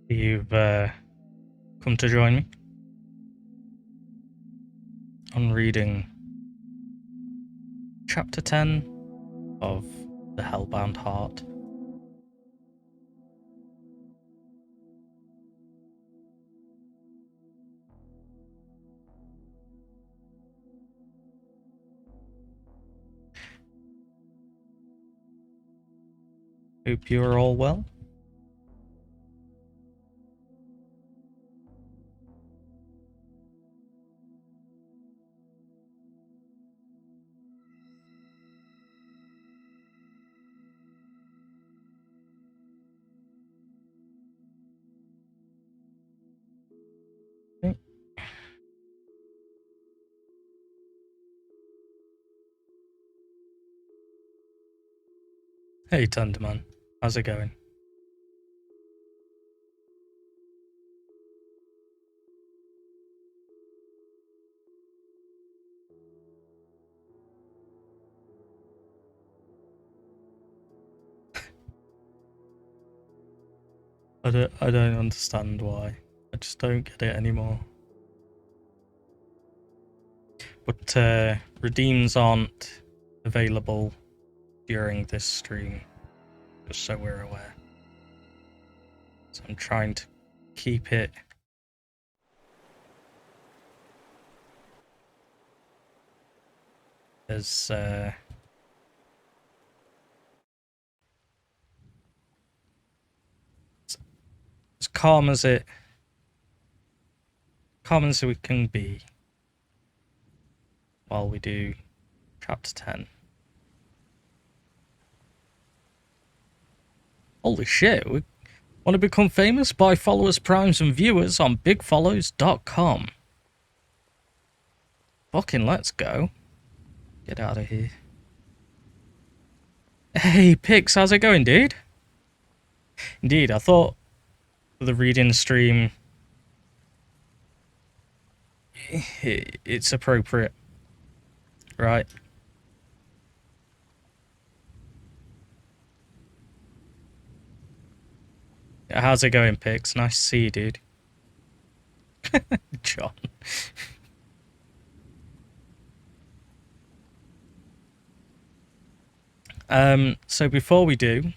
You've come to join me on reading Chapter 10 of the Hellbound Heart. Hope you are all well. Okay. Hey Thunderman, how's it going? I don't understand why. I just don't get it anymore. But redeems aren't available during this stream, just so we're aware. So I'm trying to keep it as calm as we can be while we do chapter 10. Holy shit, we want to become famous? Buy followers, primes, and viewers on bigfollows.com. Fucking let's go. Get out of here. Hey, Pix, how's it going, dude? Indeed, I thought for the reading stream, it's appropriate, right? How's it going, Pix? Nice to see you, dude. John. So before we do,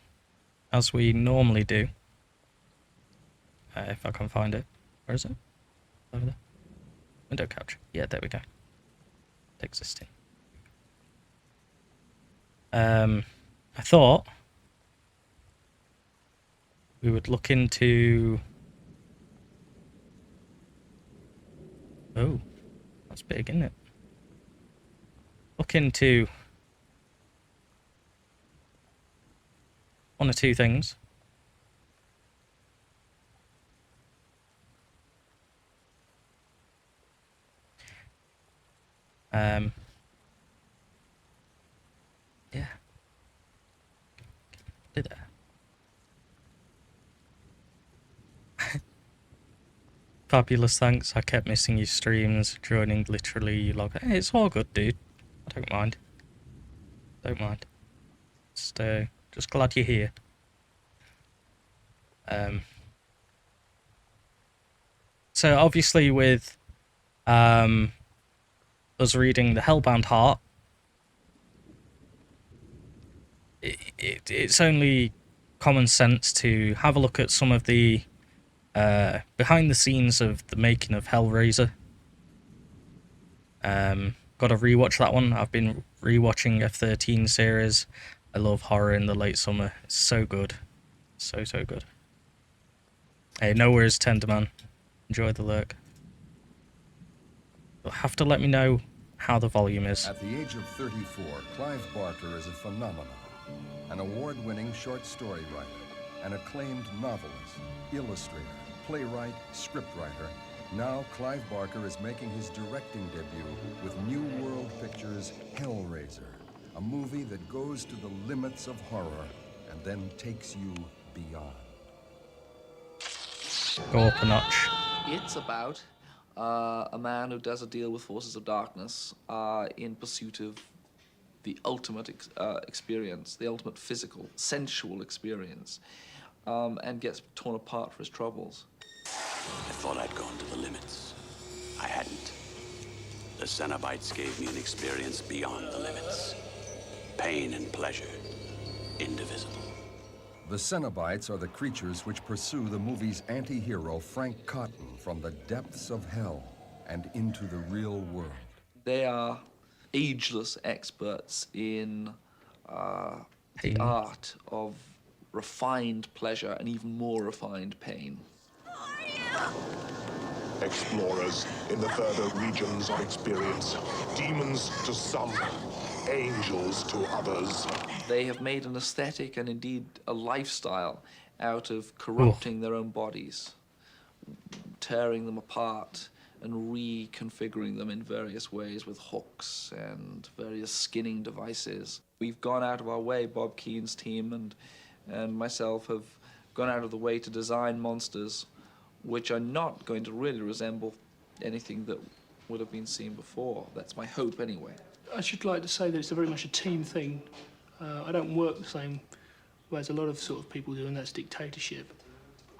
as we normally do, if I can find it, where is it? Over there. Window capture. Yeah, there we go. Existing. I thought we would look into... Oh, that's big, isn't it? Look into one or two things. Yeah. Did I? Fabulous, thanks. I kept missing your streams, joining literally you log. Hey, it's all good, dude. I don't mind. Don't mind. Just glad you're here. So obviously with us reading the Hellbound Heart, it's only common sense to have a look at some of the behind the scenes of the making of Hellraiser. Got to rewatch that one. I've been rewatching F13 series. I love horror in the late summer. It's so good. So good. Hey, no worries, Tenderman. Enjoy the lurk. You'll have to let me know how the volume is. At the age of 34, Clive Barker is a phenomenon. An award-winning short story writer, an acclaimed novelist, illustrator, playwright, scriptwriter. Now Clive Barker is making his directing debut with New World Pictures' Hellraiser, a movie that goes to the limits of horror and then takes you beyond. Go up a notch. It's about a man who does a deal with forces of darkness in pursuit of the ultimate experience, the ultimate physical, sensual experience. and gets torn apart for his troubles. I thought I'd gone to the limits. I hadn't. The Cenobites gave me an experience beyond the limits. Pain and pleasure, indivisible. The Cenobites are the creatures which pursue the movie's anti-hero Frank Cotton from the depths of hell and into the real world. They are ageless experts in the Pain. art of refined pleasure and even more refined pain. Explorers in the further regions of experience. Demons to some, angels to others. They have made an aesthetic and indeed a lifestyle out of corrupting their own bodies, tearing them apart and reconfiguring them in various ways with hooks and various skinning devices. We've gone out of our way, Bob Keene's team and myself have gone out of the way to design monsters which are not going to really resemble anything that would have been seen before. That's my hope anyway. I should like to say that it's very much a team thing. I don't work the same way as a lot of sort of people do, and that's dictatorship.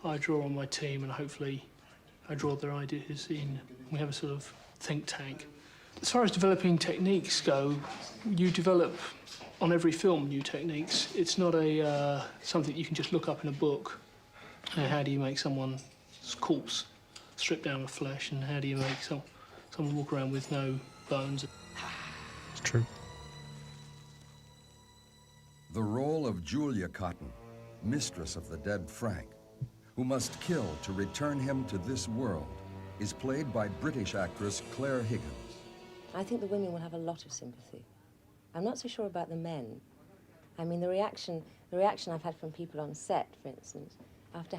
I draw on my team and hopefully I draw their ideas in. We have a sort of think tank. As far as developing techniques go, you develop on every film new techniques. It's not a something you can just look up in a book. How do you make someone's corpse strip down the flesh, and how do you make someone walk around with no bones? It's true. The role of Julia Cotton, mistress of the dead Frank, who must kill to return him to this world, is played by British actress Claire Higgins. I think the women will have a lot of sympathy. I'm not so sure about the men. I mean, the reaction I've had from people on set, for instance, after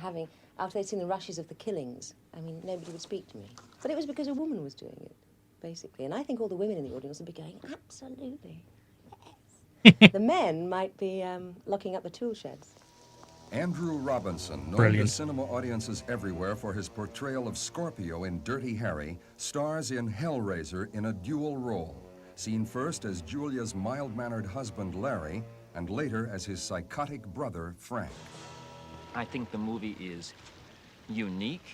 they'd seen the rushes of the killings, I mean, nobody would speak to me. But it was because a woman was doing it, basically. And I think all the women in the audience would be going, absolutely, yes. The men might be locking up the tool sheds. Andrew Robinson, known Brilliant. to cinema audiences everywhere for his portrayal of Scorpio in Dirty Harry, stars in Hellraiser in a dual role, seen first as Julia's mild-mannered husband Larry, and later as his psychotic brother Frank. I think the movie is unique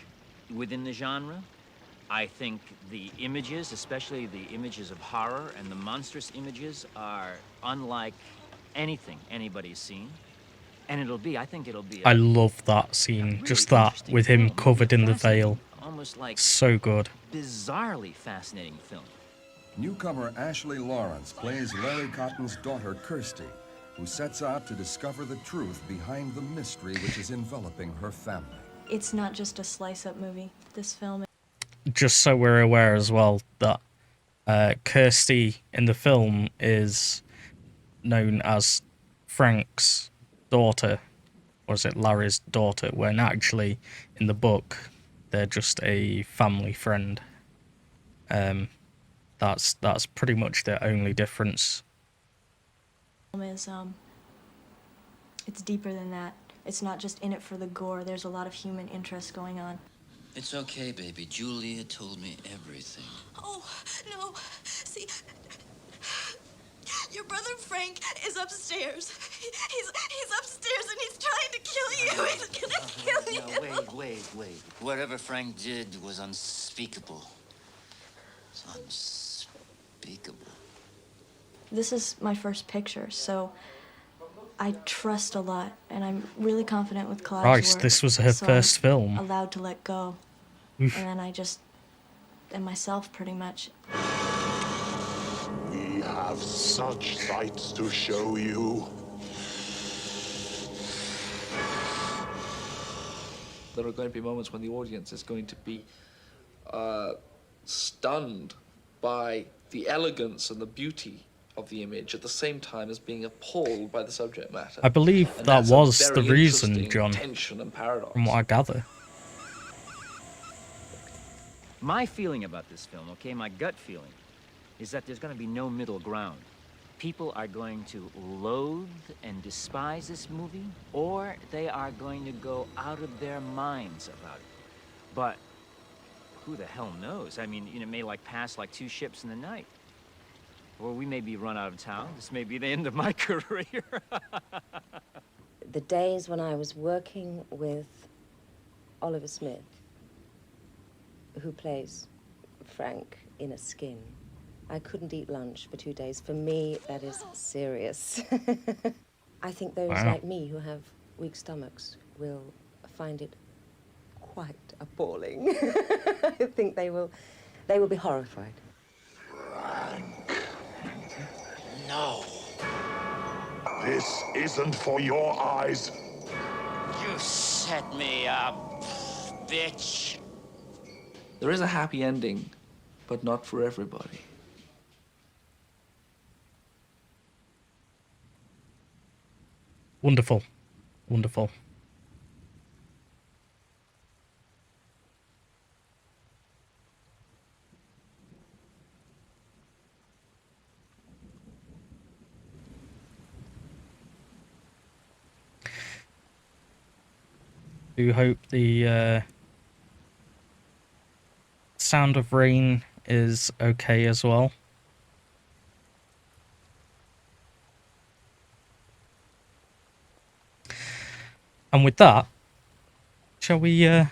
within the genre. I think the images, especially the images of horror and the monstrous images, are unlike anything anybody's seen. And I think it'll be I love that scene. really Just that, interesting with him film. covered in the Fascinating, veil. Almost like So good. bizarrely fascinating film. Newcomer Ashley Lawrence plays Larry Cotton's daughter Kirsty, who sets out to discover the truth behind the mystery which is enveloping her family. It's not just a slice-up movie, this film. Just so we're aware as well that Kirsty in the film is known as Frank's daughter, or is it Larry's daughter, when actually in the book they're just a family friend. That's pretty much the only difference. Is it's deeper than that. It's not just in it for the gore. There's a lot of human interest going on. It's okay, baby. Julia told me everything. Oh, no. See, your brother Frank is upstairs. He's upstairs and he's trying to kill you. He's gonna kill you. Now, wait. Whatever Frank did was unspeakable. It's unspeakable. This is my first picture, so I trust a lot, and I'm really confident with Clive's Christ, work, this was her so first I'm film. allowed to let go. Oof. And then I just am myself, pretty much. We have such sights to show you. There are going to be moments when the audience is going to be stunned by the elegance and the beauty of the image at the same time as being appalled by the subject matter. I believe And that that's a was the very reason, interesting John, tension and paradox. from what I gather. My feeling about this film, okay, my gut feeling, is that there's going to be no middle ground. People are going to loathe and despise this movie, or they are going to go out of their minds about it. But who the hell knows? I mean, it may pass like two ships in the night. Or we may be run out of town. This may be the end of my career. the days when I was working with Oliver Smith, who plays Frank in A Skin, I couldn't eat lunch for 2 days. For me, that is serious. I think those like me who have weak stomachs will find it quite appalling. I think they will be horrified. Frank. No. This isn't for your eyes. You set me up, bitch. There is a happy ending, but not for everybody. Wonderful. Wonderful. Do hope the sound of rain is okay as well. And with that, shall we get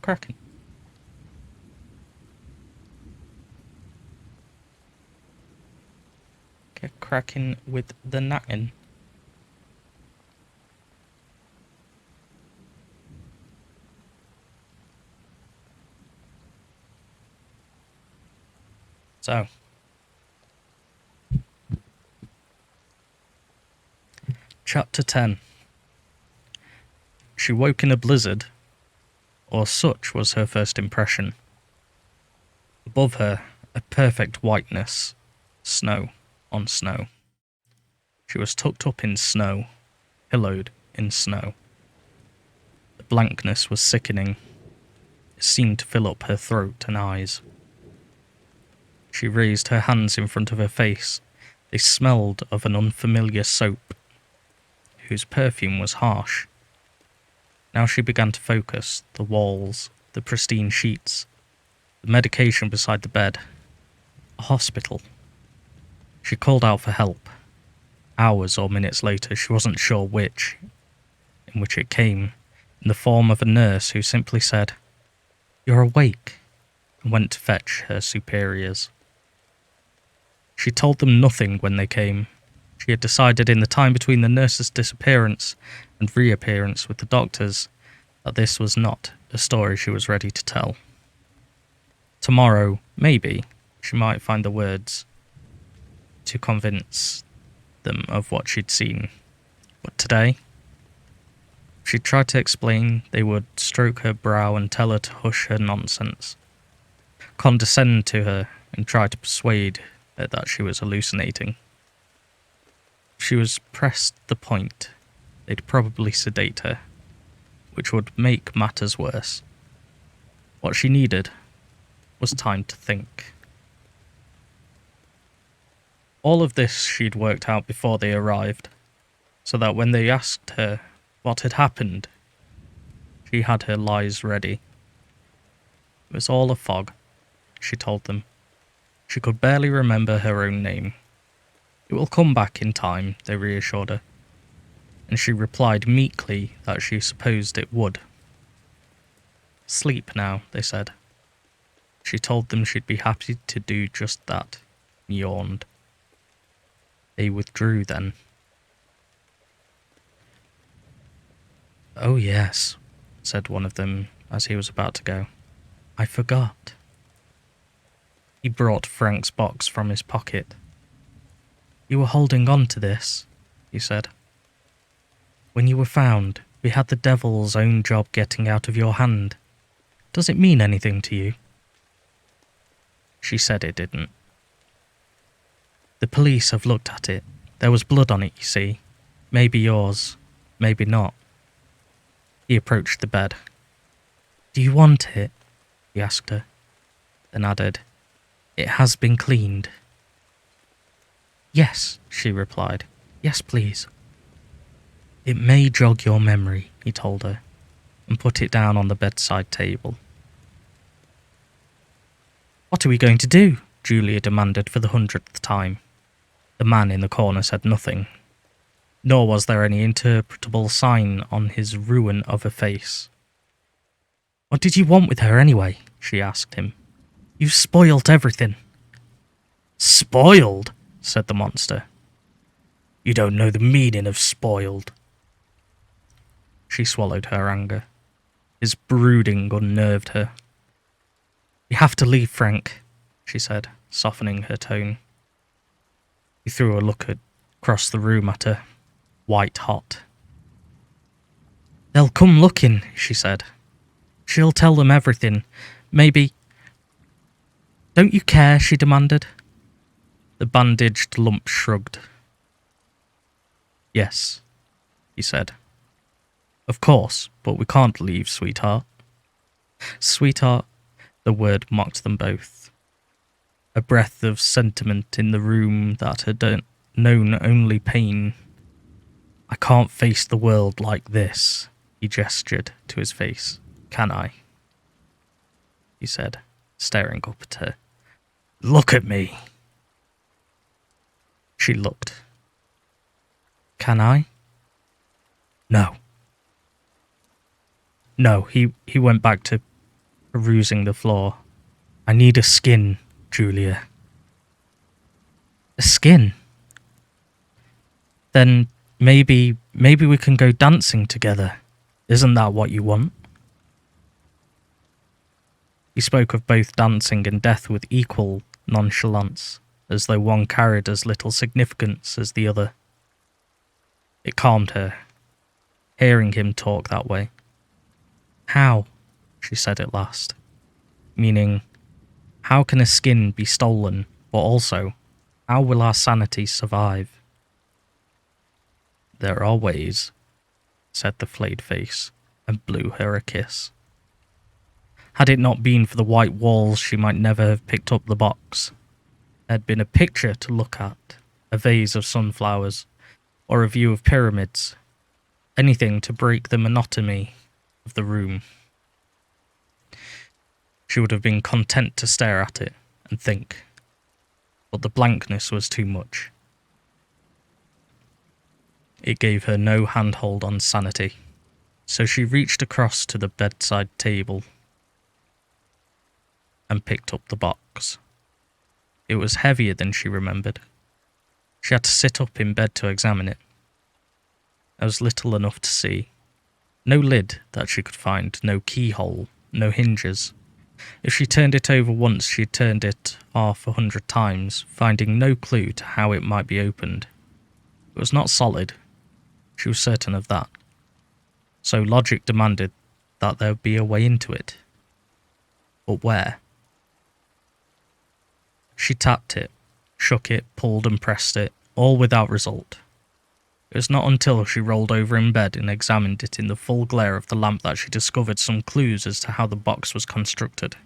cracking? Get cracking with the knacking. So, Chapter 10. She woke in a blizzard, or such was her first impression. Above her, a perfect whiteness, snow on snow. She was tucked up in snow, pillowed in snow. The blankness was sickening. It seemed to fill up her throat and eyes. She raised her hands in front of her face. They smelled of an unfamiliar soap, whose perfume was harsh. Now she began to focus: the walls, the pristine sheets, the medication beside the bed. A hospital. She called out for help. Hours or minutes later, she wasn't sure which, in which it came, in the form of a nurse who simply said, "You're awake," and went to fetch her superiors. She told them nothing when they came. She had decided in the time between the nurse's disappearance and reappearance with the doctors that this was not a story she was ready to tell. Tomorrow, maybe, she might find the words to convince them of what she'd seen. But today, if she tried to explain, they would stroke her brow and tell her to hush her nonsense, condescend to her and try to persuade her that she was hallucinating. If she was pressed the point, they'd probably sedate her, which would make matters worse. What she needed was time to think. All of this she'd worked out before they arrived, so that when they asked her what had happened, she had her lies ready. It was all a fog, she told them. She could barely remember her own name. It will come back in time, they reassured her, and she replied meekly that she supposed it would. Sleep now, they said. She told them she'd be happy to do just that, and yawned. They withdrew then. "Oh yes," said one of them as he was about to go. "I forgot." He brought Frank's box from his pocket. "You were holding on to this," he said. "When you were found, we had the devil's own job getting out of your hand. Does it mean anything to you?" She said it didn't. "The police have looked at it. There was blood on it, you see. Maybe yours, maybe not." He approached the bed. "Do you want it?" he asked her, then added, "It has been cleaned." "Yes," she replied. "Yes, please." "It may jog your memory," he told her, and put it down on the bedside table. "What are we going to do?" Julia demanded for the 100th time. The man in the corner said nothing. nor was there any interpretable sign on his ruin of a face. "What did you want with her anyway?" she asked him. "You've spoilt everything." "Spoiled?" said the monster. "You don't know the meaning of spoiled." She swallowed her anger. His brooding unnerved her. "You have to leave, Frank," she said, softening her tone. He threw a look across the room at her, white hot. "They'll come looking," she said. "She'll tell them everything. Maybe—" "Don't you care?" she demanded. The bandaged lump shrugged. "Yes," he said. "Of course, but we can't leave, sweetheart." Sweetheart, the word mocked them both. A breath of sentiment in the room that had known only pain. "I can't face the world like this," he gestured to his face. "Can I?" he said, staring up at her. "Look at me." She looked. "Can I?" "No." No, he went back to perusing the floor. "I need a skin, Julia." "A skin?" "Then maybe we can go dancing together. Isn't that what you want?" He spoke of both dancing and death with equal nonchalance, as though one carried as little significance as the other. It calmed her, hearing him talk that way. "How?" she said at last. Meaning, how can a skin be stolen, but also, how will our sanity survive? "There are ways," said the flayed face, and blew her a kiss. Had it not been for the white walls, she might never have picked up the box. There had been a picture to look at, a vase of sunflowers, or a view of pyramids, anything to break the monotony of the room. She would have been content to stare at it and think, but the blankness was too much. It gave her no handhold on sanity, so she reached across to the bedside table and picked up the box. It was heavier than she remembered. She had to sit up in bed to examine it. There was little enough to see. No lid that she could find, no keyhole, no hinges. If she turned it over once, she had turned it half 100 times, finding no clue to how it might be opened. It was not solid. She was certain of that. So logic demanded that there would be a way into it. But where? She tapped it, shook it, pulled and pressed it, all without result. It was not until she rolled over in bed and examined it in the full glare of the lamp that she discovered some clues as to how the box was constructed.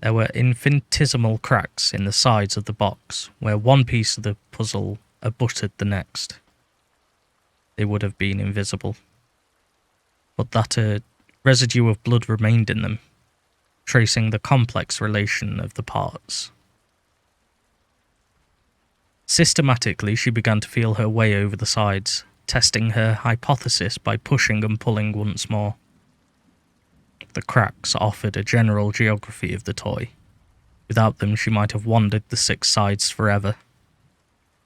There were infinitesimal cracks in the sides of the box, where one piece of the puzzle abutted the next. They would have been invisible, but that a residue of blood remained in them, tracing the complex relation of the parts. Systematically, she began to feel her way over the sides, testing her hypothesis by pushing and pulling once more. The cracks offered a general geography of the toy. Without them, she might have wandered the 6 sides forever.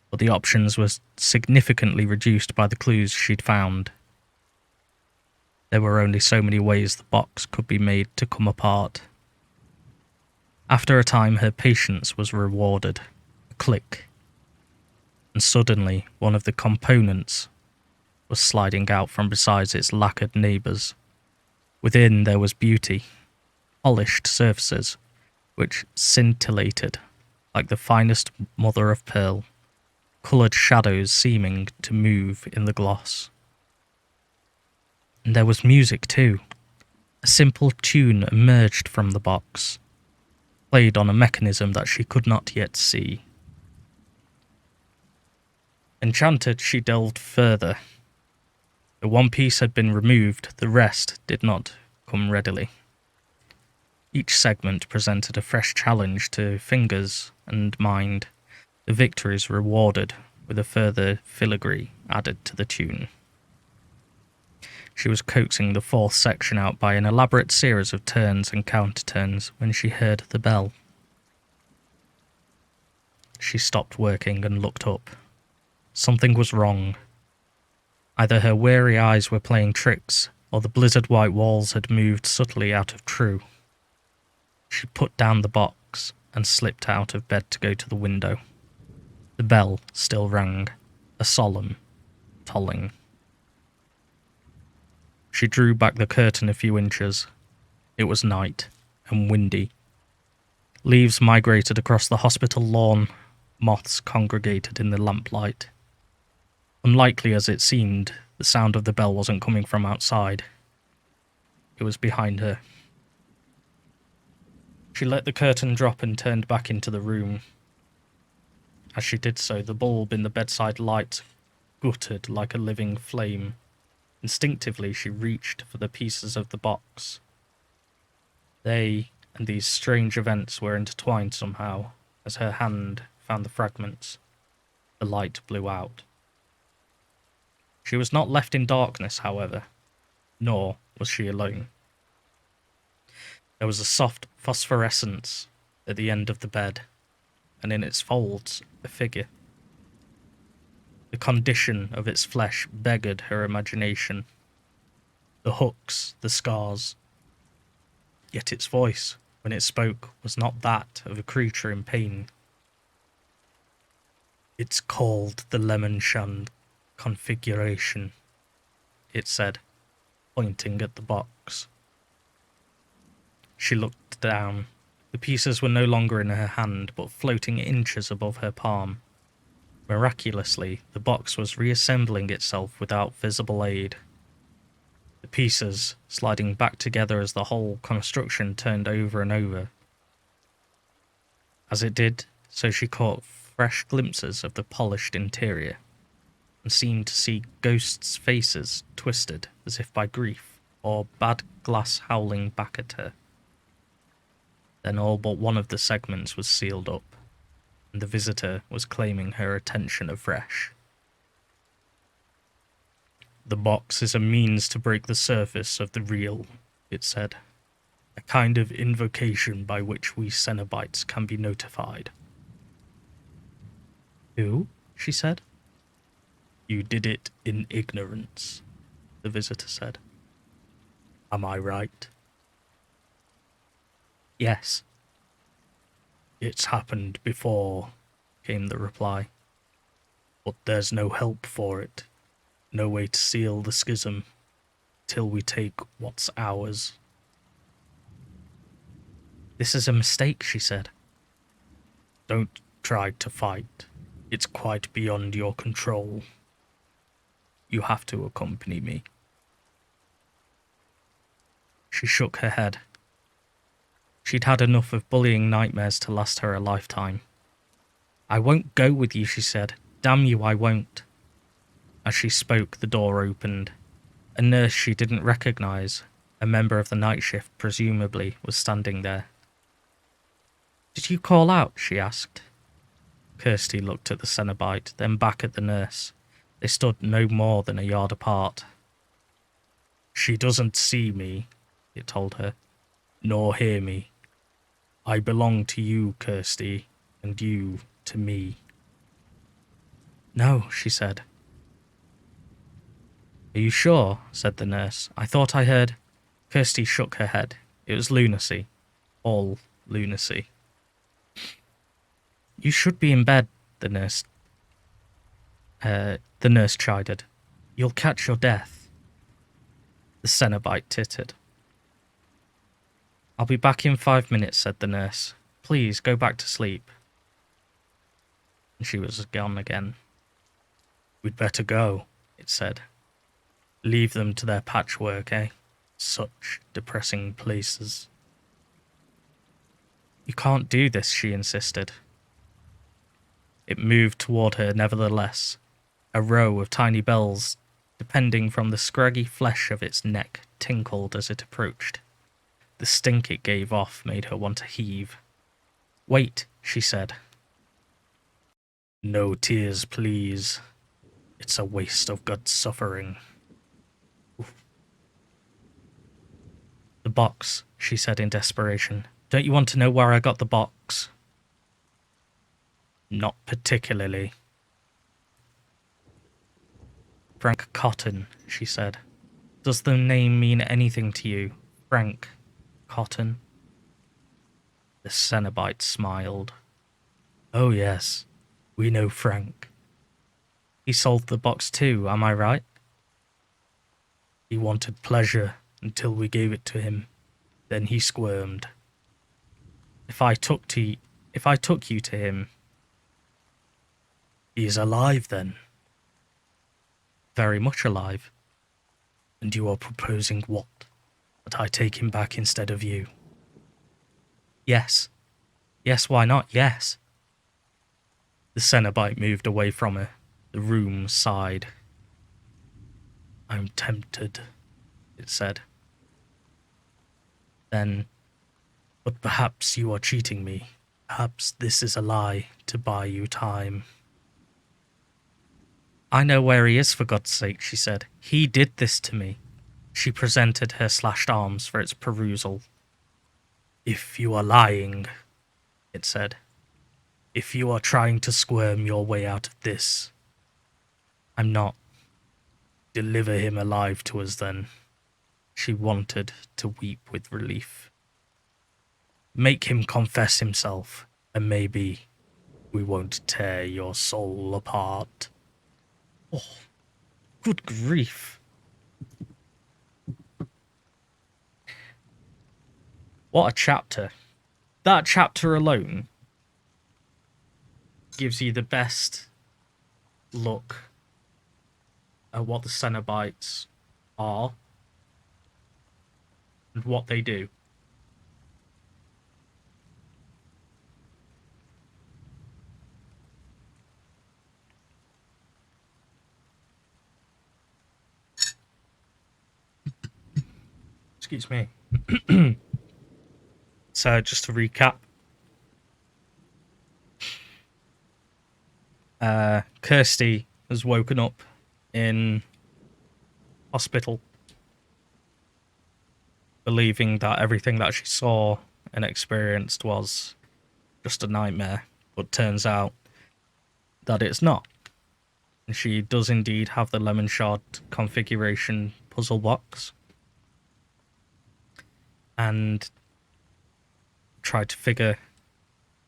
But the options were significantly reduced by the clues she'd found. There were only so many ways the box could be made to come apart. After a time, her patience was rewarded. A click. And suddenly, one of the components was sliding out from beside its lacquered neighbours. Within there was beauty, polished surfaces, which scintillated like the finest mother of pearl, coloured shadows seeming to move in the gloss. And there was music too. A simple tune emerged from the box, played on a mechanism that she could not yet see. Enchanted, she delved further. The one piece had been removed, the rest did not come readily. Each segment presented a fresh challenge to fingers and mind, the victories rewarded with a further filigree added to the tune. She was coaxing the fourth section out by an elaborate series of turns and counter-turns when she heard the bell. She stopped working and looked up. Something was wrong. Either her weary eyes were playing tricks, or the blizzard white walls had moved subtly out of true. She put down the box and slipped out of bed to go to the window. The bell still rang, a solemn tolling. She drew back the curtain a few inches. It was night, and windy. Leaves migrated across the hospital lawn. Moths congregated in the lamplight. Unlikely as it seemed, the sound of the bell wasn't coming from outside. It was behind her. She let the curtain drop and turned back into the room. As she did so, the bulb in the bedside light guttered like a living flame. Instinctively, she reached for the pieces of the box. They and these strange events were intertwined somehow. As her hand found the fragments, the light blew out. She was not left in darkness, however, nor was she alone. There was a soft phosphorescence at the end of the bed, and in its folds, a figure. The condition of its flesh beggared her imagination. The hooks, the scars. Yet its voice, when it spoke, was not that of a creature in pain. "It's called the Lemon Shan configuration," it said, pointing at the box. She looked down. The pieces were no longer in her hand, but floating inches above her palm. Miraculously, the box was reassembling itself without visible aid. The pieces sliding back together as the whole construction turned over and over. As it did, so she caught fresh glimpses of the polished interior, and seemed to see ghosts' faces twisted as if by grief, or bad glass howling back at her. Then all but one of the segments was sealed up, and the visitor was claiming her attention afresh. "The box is a means to break the surface of the real," it said. "A kind of invocation by which we Cenobites can be notified." "Who?" she said. "You did it in ignorance," the visitor said. "Am I right?" "Yes." "It's happened before," came the reply. "But there's no help for it. No way to seal the schism till we take what's ours." "This is a mistake," she said. "Don't try to fight. It's quite beyond your control. You have to accompany me." She shook her head. She'd had enough of bullying nightmares to last her a lifetime. "I won't go with you," she said. "Damn you, I won't." As she spoke, the door opened. A nurse she didn't recognize, a member of the night shift presumably, was standing there. "Did you call out?" she asked. Kirsty looked at the Cenobite, then back at the nurse. They stood no more than a yard apart. "She doesn't see me," it told her, "nor hear me. I belong to you, Kirsty, and you to me." "No," she said. "Are you sure?" said the nurse. "I thought I heard—" Kirsty shook her head. It was lunacy. All lunacy. "You should be in bed," the nurse chided. "You'll catch your death." The Cenobite tittered. "I'll be back in 5 minutes," said the nurse. "Please, go back to sleep." And she was gone again. "We'd better go," it said. "Leave them to their patchwork, eh? Such depressing places." "You can't do this," she insisted. It moved toward her nevertheless. A row of tiny bells, depending from the scraggy flesh of its neck, tinkled as it approached. The stink it gave off made her want to heave. "Wait," she said. No tears, please. It's a waste of good suffering. Oof. The box, she said in desperation. Don't you want to know where I got the box? Not particularly. Frank Cotton, she said. Does the name mean anything to you? Frank Cotton? The Cenobite smiled. Oh yes, we know Frank. He sold the box too, am I right? He wanted pleasure until we gave it to him. Then he squirmed. If I took you to him, he is alive then. Very much alive. And you are proposing what? That I take him back instead of you? Yes. Yes, why not? Yes. The Cenobite moved away from her. The room sighed. I'm tempted, it said. Then, but perhaps you are cheating me. Perhaps this is a lie to buy you time. I know where he is, for God's sake, she said. He did this to me. She presented her slashed arms for its perusal. If you are lying, it said. If you are trying to squirm your way out of this. I'm not. Deliver him alive to us then. She wanted to weep with relief. Make him confess himself, and maybe we won't tear your soul apart. Oh, good grief. What a chapter. That chapter alone gives you the best look at what the Cenobites are and what they do. Excuse me. So, just to recap, Kirsty has woken up in hospital, believing that everything that she saw and experienced was just a nightmare, but turns out that it's not. And she does indeed have the lemon shard configuration puzzle box, and tried to figure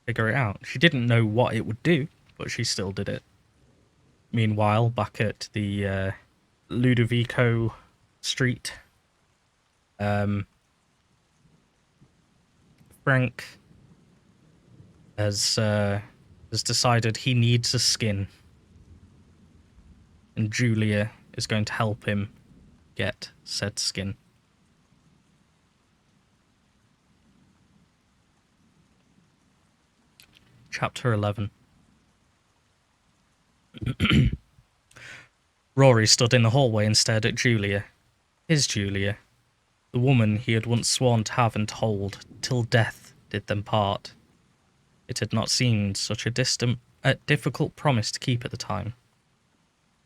it out. She didn't know what it would do, but she still did it. Meanwhile, back at the Ludovico Street, Frank has decided he needs a skin, and Julia is going to help him get said skin. Chapter 11. Rory stood in the hallway and stared at Julia. His Julia. The woman he had once sworn to have and hold, till death did them part. It had not seemed such a difficult promise to keep at the time.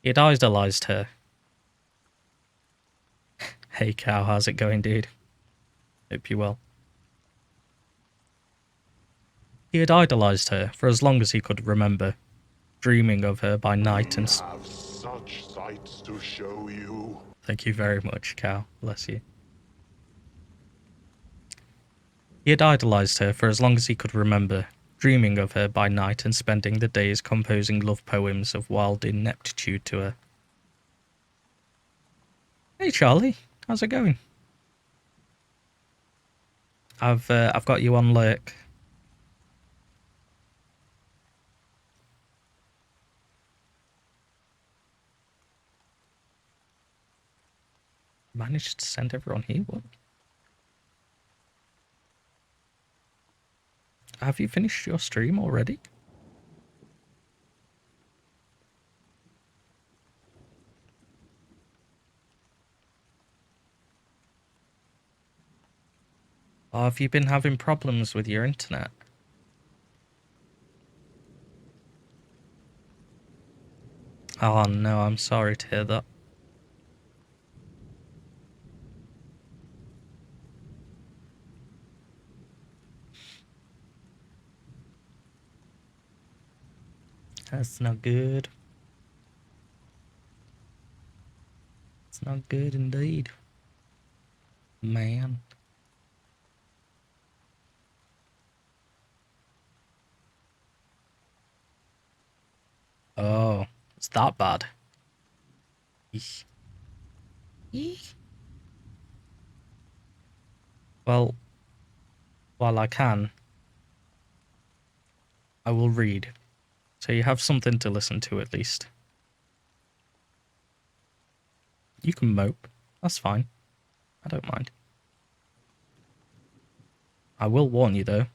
He had idolised her. Hey cow, how's it going, dude? Hope you're well. He had idolised her for as long as he could remember, dreaming of her by night and... Have such sights to show you. Thank you very much, cow. Bless you. He had idolised her for as long as he could remember, dreaming of her by night and spending the days composing love poems of wild ineptitude to her. Hey Charlie, how's it going? I've got you on lurk. Managed to send everyone here? What? Have you finished your stream already? Or have you been having problems with your internet? Oh no, I'm sorry to hear that. That's not good. It's not good indeed. Man. Oh, it's that bad. Eesh. Eesh. Well, while I can, I will read. So you have something to listen to at least. You can mope. That's fine. I don't mind. I will warn you though.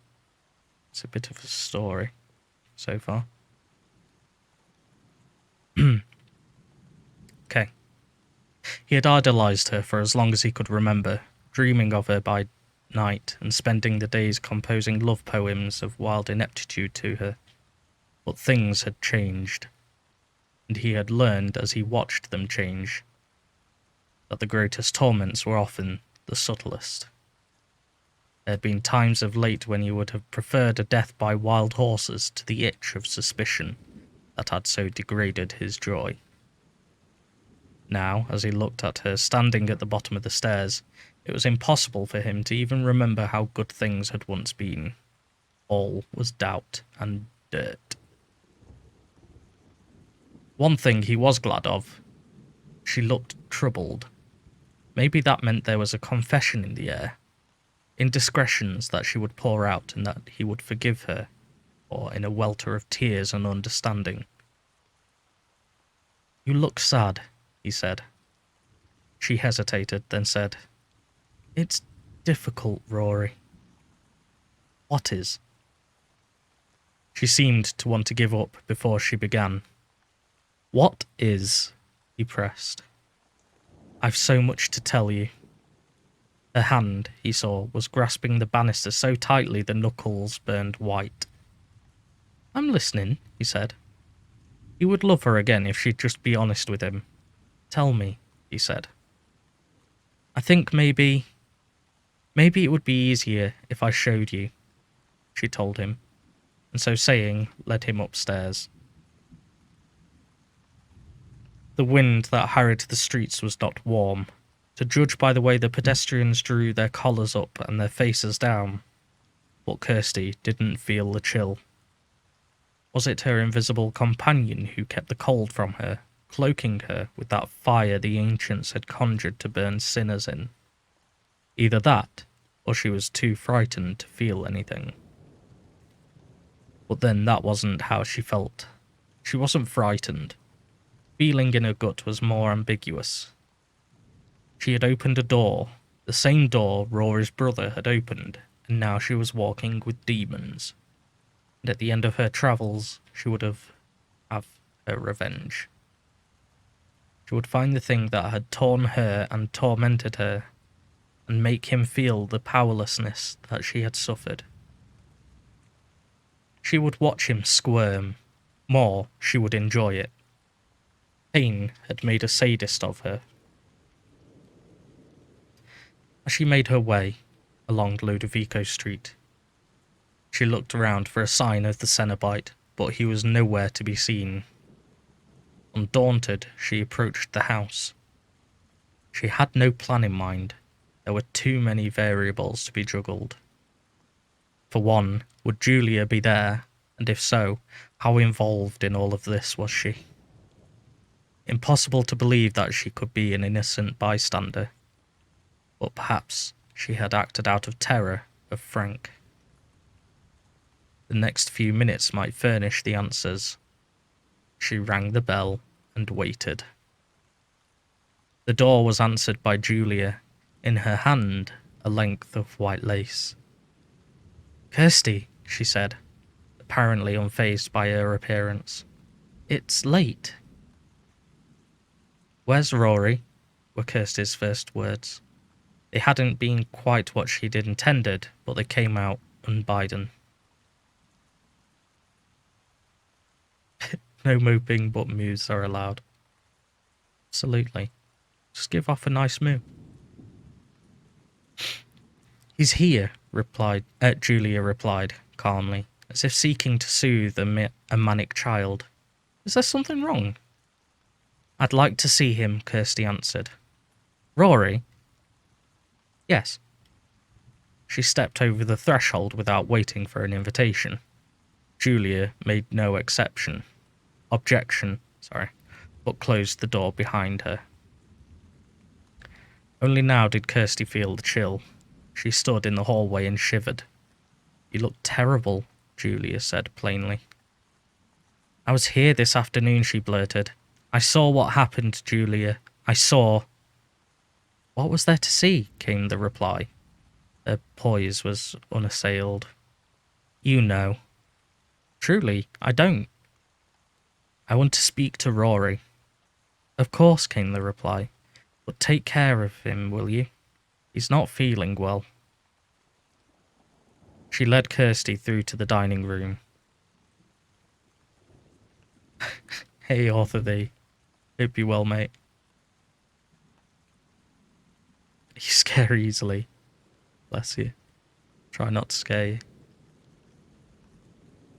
It's a bit of a story so far. Okay. He had idolized her for as long as he could remember, dreaming of her by night and spending the days composing love poems of wild ineptitude to her. But things had changed, and he had learned as he watched them change that the greatest torments were often the subtlest. There had been times of late when he would have preferred a death by wild horses to the itch of suspicion that had so degraded his joy. Now, as he looked at her standing at the bottom of the stairs, it was impossible for him to even remember how good things had once been. All was doubt and dirt. One thing he was glad of. She looked troubled. Maybe that meant there was a confession in the air. Indiscretions that she would pour out and that he would forgive her, or in a welter of tears and understanding. "You look sad," he said. She hesitated, then said, "It's difficult, Rory." "What is?" She seemed to want to give up before she began. "What is?" he pressed. "I've so much to tell you." Her hand, he saw, was grasping the banister so tightly the knuckles burned white. "I'm listening," he said. He would love her again if she'd just be honest with him. "Tell me," he said. "I think maybe it would be easier if I showed you," she told him, and so saying, led him upstairs. The wind that harried the streets was not warm, to judge by the way the pedestrians drew their collars up and their faces down, but Kirsty didn't feel the chill. Was it her invisible companion who kept the cold from her, cloaking her with that fire the ancients had conjured to burn sinners in? Either that, or she was too frightened to feel anything. But then that wasn't how she felt. She wasn't frightened. Feeling in her gut was more ambiguous. She had opened a door, the same door Rory's brother had opened, and now she was walking with demons. And at the end of her travels, she would have her revenge. She would find the thing that had torn her and tormented her, and make him feel the powerlessness that she had suffered. She would watch him squirm. More, she would enjoy it. Pain had made a sadist of her. As she made her way along Ludovico Street, she looked around for a sign of the Cenobite, but he was nowhere to be seen. Undaunted, she approached the house. She had no plan in mind. There were too many variables to be juggled. For one, would Julia be there? And if so, how involved in all of this was she? Impossible to believe that she could be an innocent bystander. But perhaps she had acted out of terror of Frank. The next few minutes might furnish the answers. She rang the bell and waited. The door was answered by Julia, in her hand a length of white lace. "Kirsty," she said, apparently unfazed by her appearance. "It's late." "Where's Rory?" were Kirsty's first words. They hadn't been quite what she'd intended, but they came out unbidden. No moping, but moos are allowed. Absolutely. Just give off a nice moo. He's here, Julia replied, calmly, as if seeking to soothe a manic child. Is there something wrong? I'd like to see him, Kirsty answered. Rory? Yes. She stepped over the threshold without waiting for an invitation. Julia made no objection, but closed the door behind her. Only now did Kirsty feel the chill. She stood in the hallway and shivered. You look terrible, Julia said plainly. I was here this afternoon, she blurted. I saw what happened, Julia. I saw. What was there to see? Came the reply. Her poise was unassailed. You know. Truly, I don't. I want to speak to Rory. Of course, came the reply. But take care of him, will you? He's not feeling well. She led Kirsty through to the dining room. Hey, Arthur V. Hope you well, mate. You scare easily. Bless you. Try not to scare you.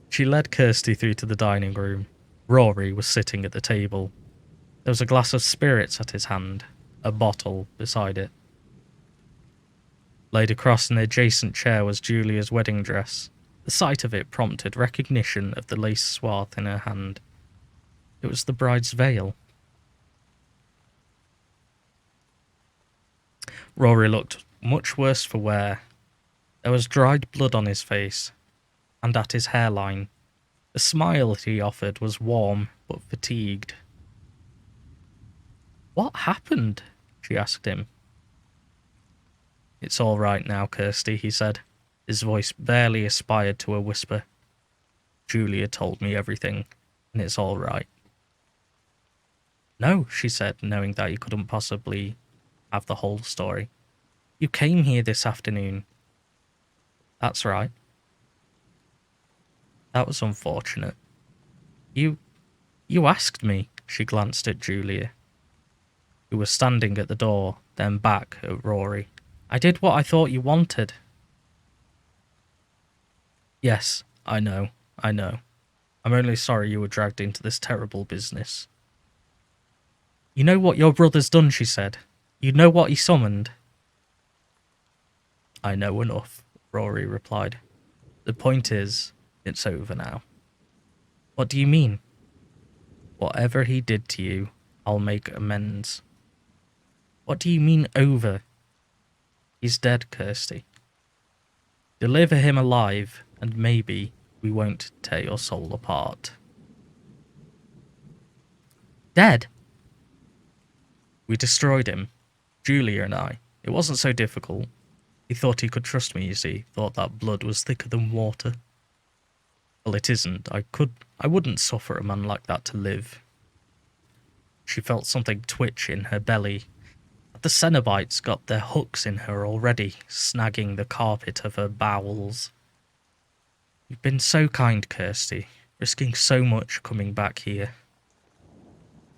She led Kirsty through to the dining room. Rory was sitting at the table. There was a glass of spirits at his hand, a bottle beside it. Laid across an adjacent chair was Julia's wedding dress. The sight of it prompted recognition of the lace swath in her hand. It was the bride's veil. Rory looked much worse for wear. There was dried blood on his face, and at his hairline. The smile that he offered was warm, but fatigued. What happened? She asked him. It's all right now, Kirsty, he said. His voice barely aspired to a whisper. Julia told me everything, and it's all right. No, she said, knowing that you couldn't possibly have the whole story. You came here this afternoon. That's right. That was unfortunate. You asked me, she glanced at Julia, who was standing at the door, then back at Rory. I did what I thought you wanted. Yes, I know. I'm only sorry you were dragged into this terrible business. You know what your brother's done, she said. You know what he summoned. I know enough, Rory replied. The point is, it's over now. What do you mean? Whatever he did to you, I'll make amends. What do you mean over? He's dead, Kirsty. Deliver him alive, and maybe we won't tear your soul apart. Dead? We destroyed him. Julia and I. It wasn't so difficult. He thought he could trust me, you see. Thought that blood was thicker than water. Well, it isn't. I wouldn't suffer a man like that to live. She felt something twitch in her belly. The Cenobites got their hooks in her already, snagging the carpet of her bowels. You've been so kind, Kirsty, risking so much coming back here.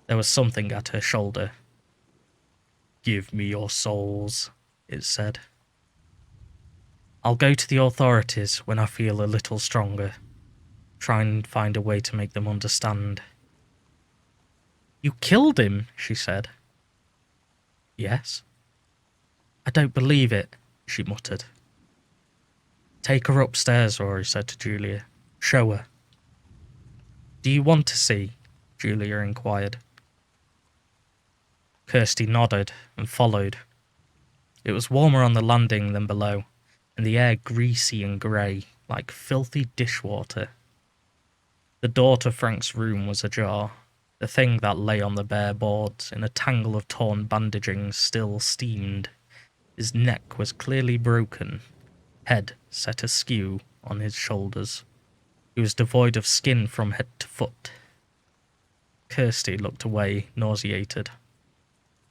There was something at her shoulder. Give me your souls, it said. I'll go to the authorities when I feel a little stronger. Try and find a way to make them understand. You killed him, she said. Yes. I don't believe it, she muttered. Take her upstairs, Rory said to Julia. Show her. Do you want to see? Julia inquired. Kirsty nodded and followed. It was warmer on the landing than below, and the air greasy and grey, like filthy dishwater. The door to Frank's room was ajar. The thing that lay on the bare boards in a tangle of torn bandaging still steamed. His neck was clearly broken, head set askew on his shoulders. He was devoid of skin from head to foot. Kirsty looked away, nauseated.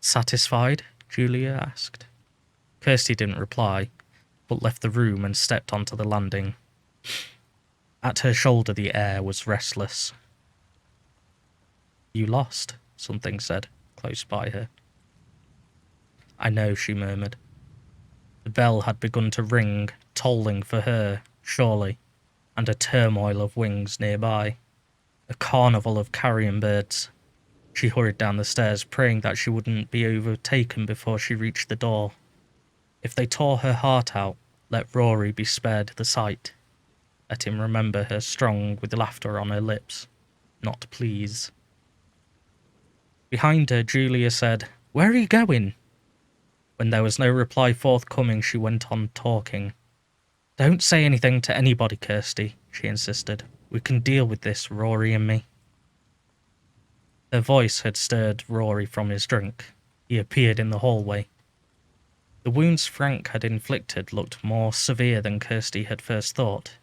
Satisfied? Julia asked. Kirsty didn't reply, but left the room and stepped onto the landing. At her shoulder the air was restless. You lost, something said, close by her. I know, she murmured. The bell had begun to ring, tolling for her, surely, and a turmoil of wings nearby. A carnival of carrion birds. She hurried down the stairs, praying that she wouldn't be overtaken before she reached the door. If they tore her heart out, let Rory be spared the sight. Let him remember her strong with laughter on her lips. Not please. Behind her, Julia said, "Where are you going?" When there was no reply forthcoming, she went on talking. "Don't say anything to anybody, Kirsty," she insisted. "We can deal with this, Rory and me." Her voice had stirred Rory from his drink. He appeared in the hallway. The wounds Frank had inflicted looked more severe than Kirsty had first thought.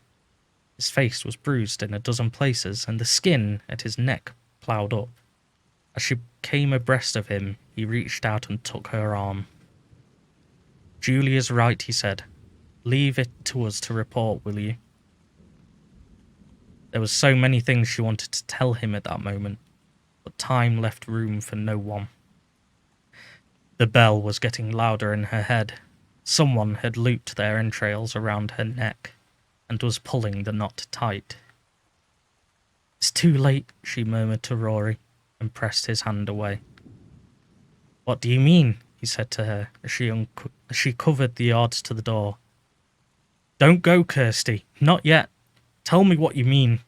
His face was bruised in a dozen places, and the skin at his neck ploughed up. As she came abreast of him, he reached out and took her arm. "Julia's right," he said. "Leave it to us to report, will you?" There was so many things she wanted to tell him at that moment, but time left room for no one. The bell was getting louder in her head. Someone had looped their entrails around her neck and was pulling the knot tight. "It's too late," she murmured to Rory, and pressed his hand away. "What do you mean?" he said to her as she covered the odds to the door. "Don't go, Kirsty. Not yet. Tell me what you mean."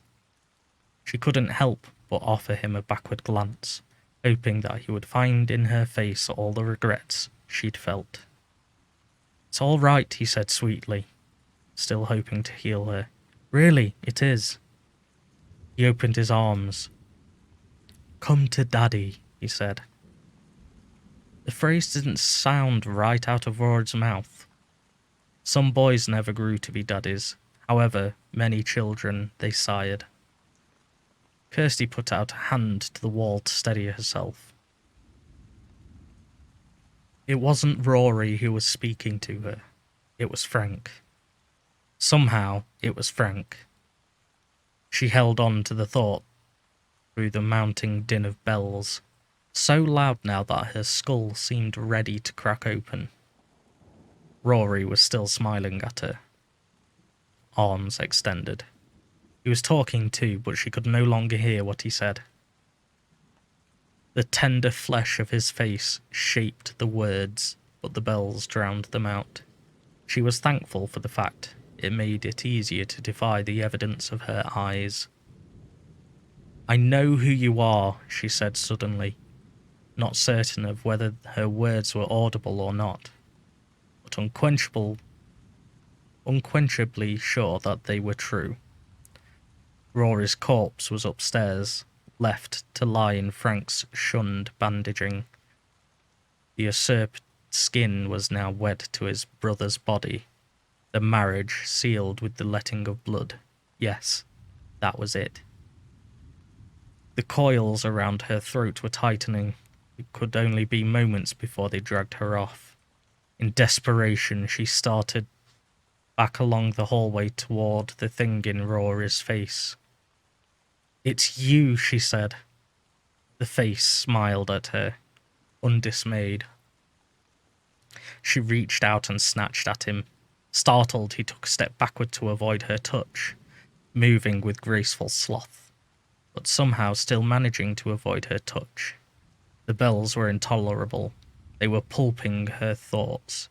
She couldn't help but offer him a backward glance, hoping that he would find in her face all the regrets she'd felt. "It's all right," he said sweetly, still hoping to heal her. "Really, it is." He opened his arms. "Come to Daddy," he said. The phrase didn't sound right out of Rory's mouth. Some boys never grew to be daddies. However, many children they sired. Kirsty put out a hand to the wall to steady herself. It wasn't Rory who was speaking to her. It was Frank. Somehow, it was Frank. She held on to the thought through the mounting din of bells, so loud now that her skull seemed ready to crack open. Rory was still smiling at her, arms extended. He was talking too, but she could no longer hear what he said. The tender flesh of his face shaped the words, but the bells drowned them out. She was thankful for the fact it made it easier to defy the evidence of her eyes. "I know who you are," she said suddenly, not certain of whether her words were audible or not, but unquenchably sure that they were true. Rory's corpse was upstairs, left to lie in Frank's shunned bandaging. The usurped skin was now wed to his brother's body, the marriage sealed with the letting of blood. Yes, that was it. The coils around her throat were tightening. It could only be moments before they dragged her off. In desperation, she started back along the hallway toward the thing in Rory's face. "It's you," she said. The face smiled at her, undismayed. She reached out and snatched at him. Startled, he took a step backward to avoid her touch, moving with graceful sloth, but somehow still managing to avoid her touch. The bells were intolerable. They were pulping her thoughts,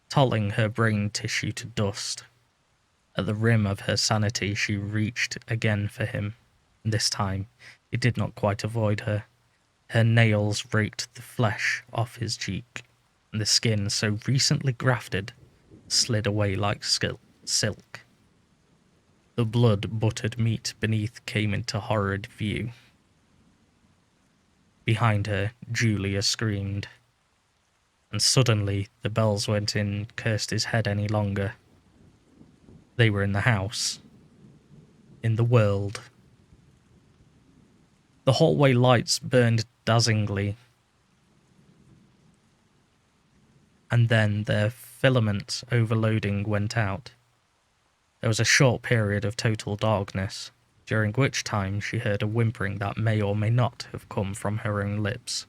tolling her brain tissue to dust. At the rim of her sanity, she reached again for him. This time, he did not quite avoid her. Her nails raked the flesh off his cheek, and the skin, so recently grafted, slid away like silk. The blood-buttered meat beneath came into horrid view. Behind her, Julia screamed. And suddenly, the bells weren't in Kirsty's head any longer. They were in the house. In the world. The hallway lights burned dazzlingly, and then their filament overloading went out. There was a short period of total darkness. during which time she heard a whimpering that may or may not have come from her own lips.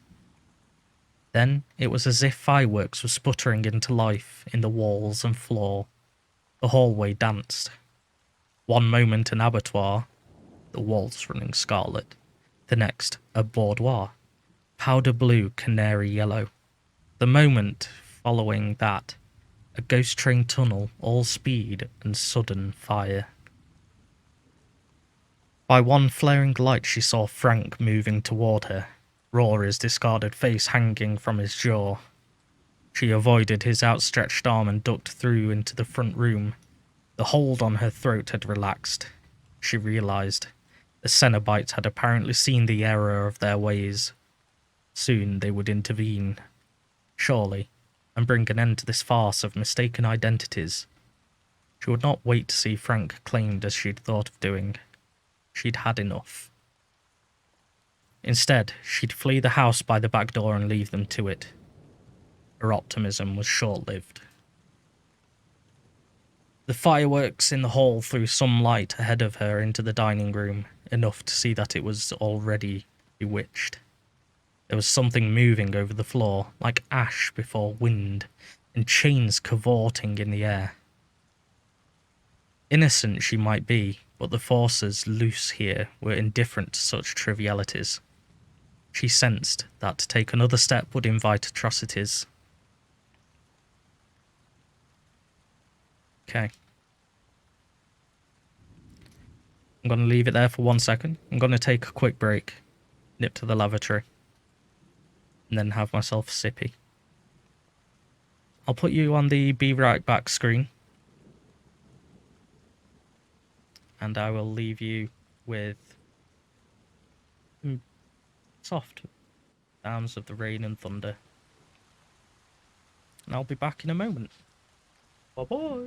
Then it was as if fireworks were sputtering into life in the walls and floor. The hallway danced. One moment an abattoir, the walls running scarlet. The next, a boudoir, powder blue, canary yellow. The moment following that, a ghost train tunnel, all speed and sudden fire. By one flaring light she saw Frank moving toward her, Rory's discarded face hanging from his jaw. She avoided his outstretched arm and ducked through into the front room. The hold on her throat had relaxed. She realised. The Cenobites had apparently seen the error of their ways. Soon they would intervene, surely, and bring an end to this farce of mistaken identities. She would not wait to see Frank claimed as she'd thought of doing. She'd had enough. Instead, she'd flee the house by the back door and leave them to it. Her optimism was short-lived. The fireworks in the hall threw some light ahead of her into the dining room, enough to see that it was already bewitched. There was something moving over the floor, like ash before wind, and chains cavorting in the air. Innocent she might be, but the forces loose here were indifferent to such trivialities. She sensed that to take another step would invite atrocities. Okay. I'm going to leave it there for 1 second. I'm going to take a quick break, nip to the lavatory, and then have myself a sippy. I'll put you on the be right back screen. And I will leave you with soft sounds of the rain and thunder. And I'll be back in a moment. Bye-bye.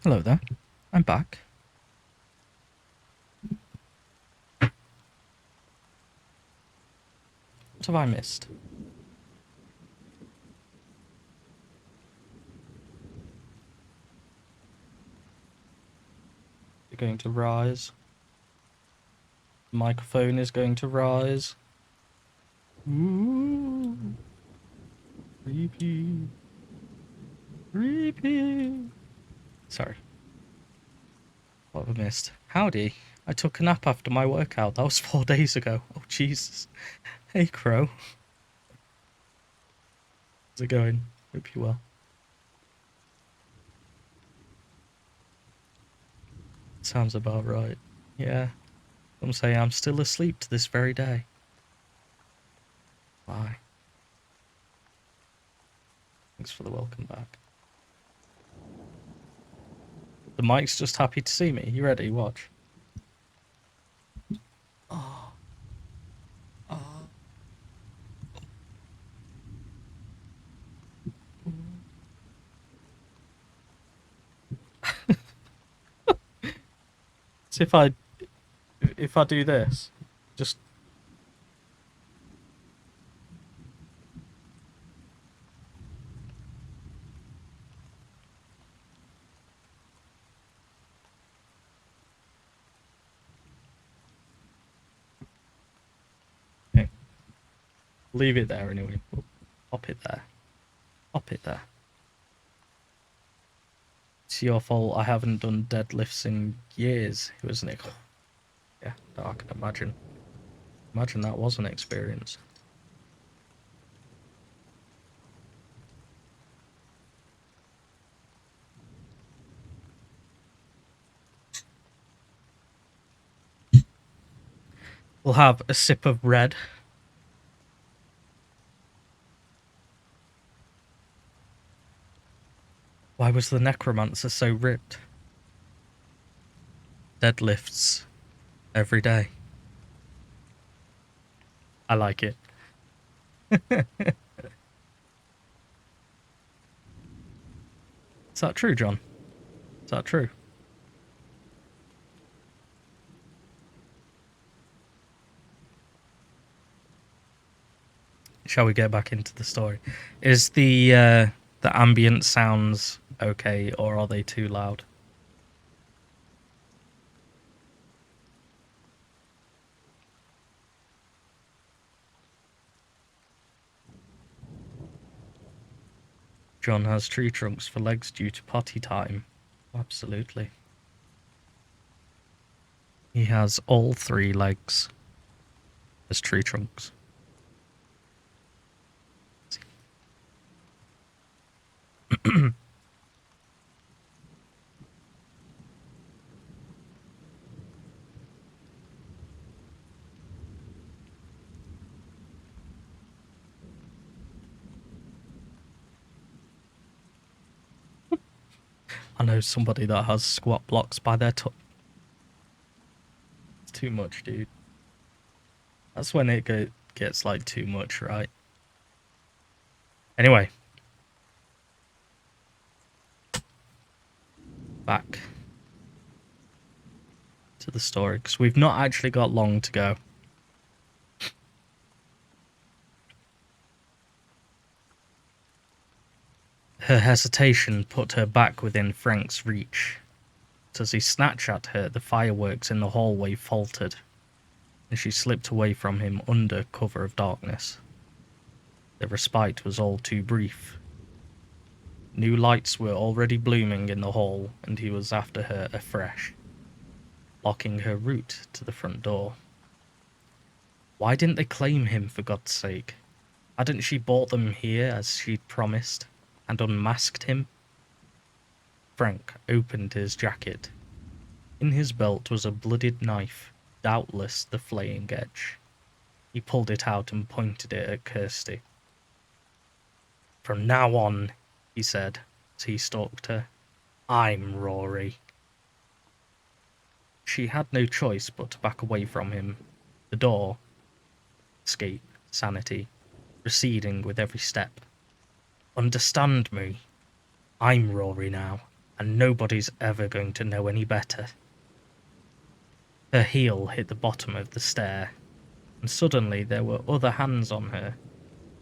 Hello there. I'm back. What have I missed? You're going to rise. The microphone is going to rise. Ooh. Creepy. Creepy. Sorry. What have I missed? Howdy. I took a nap after my workout. That was 4 days ago. Oh, Jesus. Hey, Crow. How's it going? Hope you're well. Sounds about right. Yeah. Some say I'm still asleep to this very day. Why? Thanks for the welcome back. The mic's just happy to see me. You ready? Watch. Oh. Oh. So if I do this, just okay. Leave it there anyway. Pop it there. Pop it there. It's your fault I haven't done deadlifts in years, wasn't it? Yeah, I can imagine. Imagine that was an experience. We'll have a sip of red. Why was the necromancer so ripped? Deadlifts every day. I like it. Is that true, John? Is that true? Shall we get back into the story? Is the ambient sounds okay, or are they too loud? John has tree trunks for legs due to potty time. Absolutely. He has all 3 legs as tree trunks. I know somebody that has squat blocks by their toe. It's too much, dude. That's when it gets like too much, right? Anyway. Back to the story, because we've not actually got long to go. Her hesitation put her back within Frank's reach. But as he snatched at her, the fireworks in the hallway faltered, and she slipped away from him under cover of darkness. The respite was all too brief. New lights were already blooming in the hall, and he was after her afresh, blocking her route to the front door. Why didn't they claim him, for God's sake? Hadn't she brought them here as she'd promised, and unmasked him? Frank opened his jacket. In his belt was a blooded knife, doubtless the flaying edge. He pulled it out and pointed it at Kirsty. "From now on," he said, as he stalked her, "I'm Rory." She had no choice but to back away from him. The door, escape, sanity, receding with every step. "Understand me? I'm Rory now. and nobody's ever going to know any better. Her heel hit the bottom of the stair, and suddenly there were other hands on her,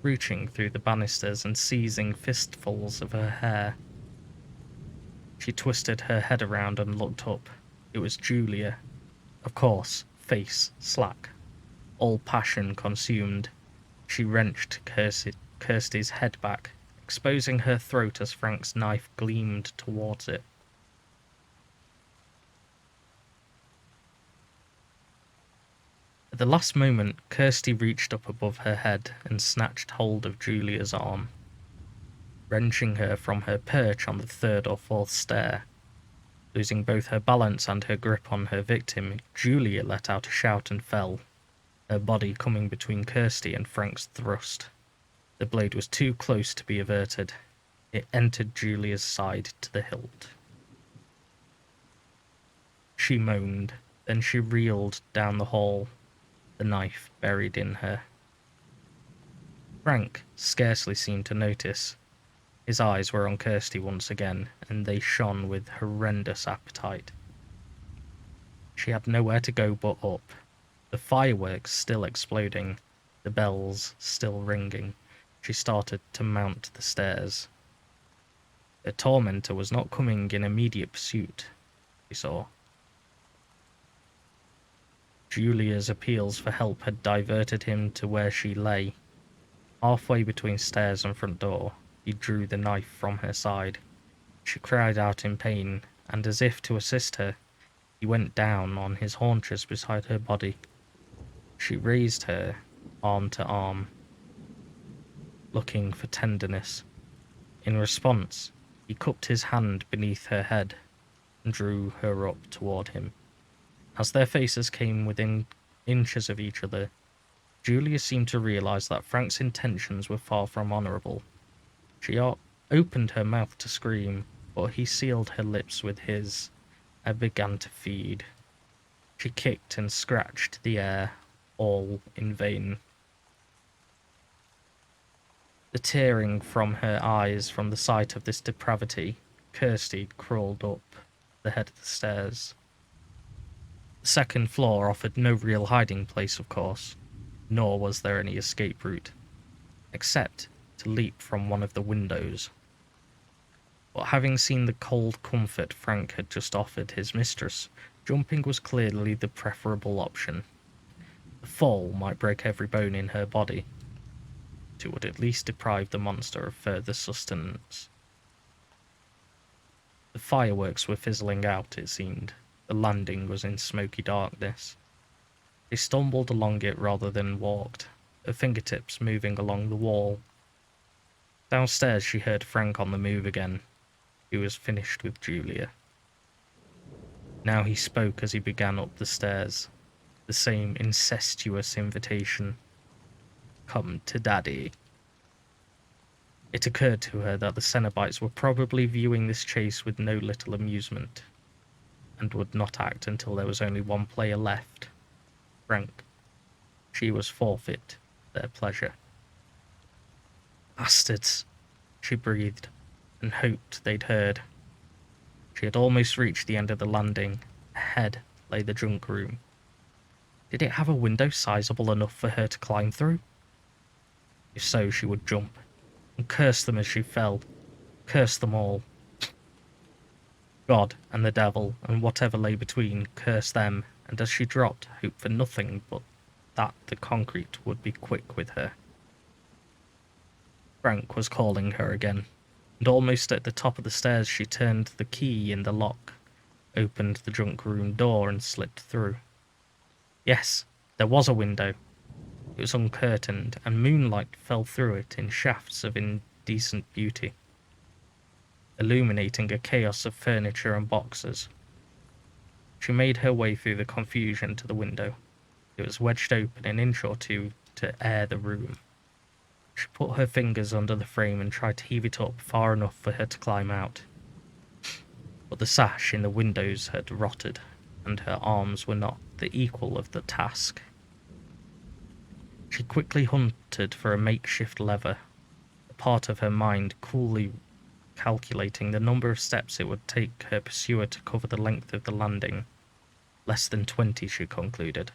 reaching through the banisters and seizing fistfuls of her hair. She twisted her head around and looked up. It was Julia. Of course, face slack, all passion consumed. She wrenched Kirsty's head back, exposing her throat as Frank's knife gleamed towards it. At the last moment, Kirsty reached up above her head and snatched hold of Julia's arm, wrenching her from her perch on the third or fourth stair. Losing both her balance and her grip on her victim, Julia let out a shout and fell, her body coming between Kirsty and Frank's thrust. The blade was too close to be averted. It entered Julia's side to the hilt. She moaned, then she reeled down the hall, the knife buried in her. Frank scarcely seemed to notice. His eyes were on Kirsty once again, and they shone with horrendous appetite. She had nowhere to go but up, the fireworks still exploding, the bells still ringing. She started to mount the stairs. Her tormentor was not coming in immediate pursuit, she saw. Julia's appeals for help had diverted him to where she lay. Halfway between stairs and front door, he drew the knife from her side. She cried out in pain, and as if to assist her, he went down on his haunches beside her body. She raised her, arm to arm, looking for tenderness. In response, he cupped his hand beneath her head and drew her up toward him. As their faces came within inches of each other, Julia seemed to realize that Frank's intentions were far from honorable. She opened her mouth to scream, but he sealed her lips with his and began to feed. She kicked and scratched the air, all in vain. The tearing from her eyes from the sight of this depravity, Kirsty crawled up the head of the stairs. The second floor offered no real hiding place, of course, nor was there any escape route, except to leap from one of the windows. But having seen the cold comfort Frank had just offered his mistress, jumping was clearly the preferable option. The fall might break every bone in her body. It would at least deprive the monster of further sustenance. The fireworks were fizzling out, it seemed. The landing was in smoky darkness. They stumbled along it rather than walked, her fingertips moving along the wall. Downstairs she heard Frank on the move again. He was finished with Julia. Now he spoke as he began up the stairs, the same incestuous invitation. "Come to Daddy." It occurred to her that the Cenobites were probably viewing this chase with no little amusement, and would not act until there was only one player left, Frank. She was forfeit their pleasure. "Bastards," she breathed, and hoped they'd heard. She had almost reached the end of the landing. Ahead lay the junk room. Did it have a window sizable enough for her to climb through? If so, she would jump, and curse them as she fell. Curse them all. God and the devil, and whatever lay between, curse them, and as she dropped, hope for nothing but that the concrete would be quick with her. Frank was calling her again, and almost at the top of the stairs she turned the key in the lock, opened the junk room door and slipped through. Yes, there was a window. It was uncurtained, and moonlight fell through it in shafts of indecent beauty, illuminating a chaos of furniture and boxes. She made her way through the confusion to the window. It was wedged open an inch or two to air the room. She put her fingers under the frame and tried to heave it up far enough for her to climb out. But the sash in the windows had rotted, and her arms were not the equal of the task. She quickly hunted for a makeshift lever. A part of her mind coolly calculating the number of steps it would take her pursuer to cover the length of the landing. Less than 20, she concluded.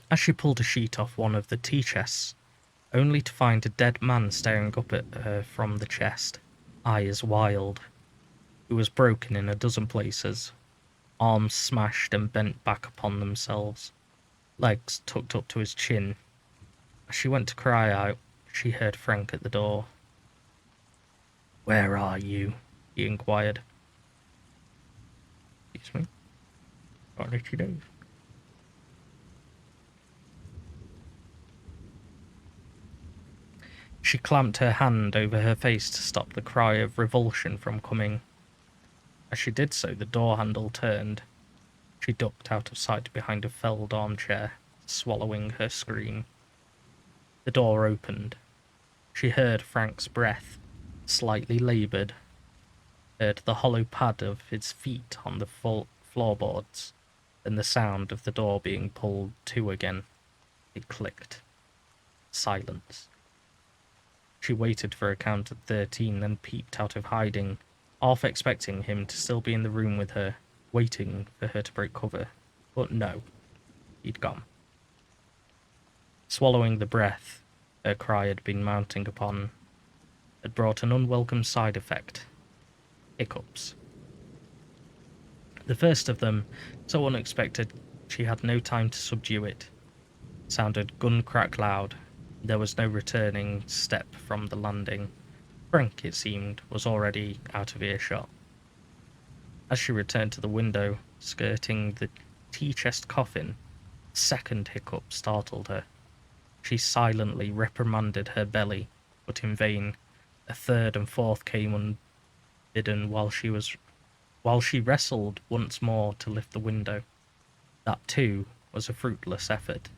As she pulled a sheet off one of the tea chests, only to find a dead man staring up at her from the chest, eyes wild, who was broken in a dozen places, arms smashed and bent back upon themselves, legs tucked up to his chin. As she went to cry out, she heard Frank at the door. "Where are you?" he inquired. Excuse me? Got itchy nose. She clamped her hand over her face to stop the cry of revulsion from coming. As she did so, the door handle turned. She ducked out of sight behind a felled armchair, swallowing her scream. The door opened. She heard Frank's breath, slightly laboured, heard the hollow pad of his feet on the floorboards, then the sound of the door being pulled to again. It clicked. Silence. She waited for a count of 13, then peeped out of hiding, half expecting him to still be in the room with her, waiting for her to break cover. But no, he'd gone. Swallowing the breath her cry had been mounting upon had brought an unwelcome side effect. Hiccups. The first of them, so unexpected she had no time to subdue it, sounded gun crack loud. There was no returning step from the landing. Frank, it seemed, was already out of earshot. As she returned to the window, skirting the tea chest coffin, a second hiccup startled her. She silently reprimanded her belly, but in vain. A third and fourth came unbidden while she wrestled once more to lift the window. That, too, was a fruitless effort.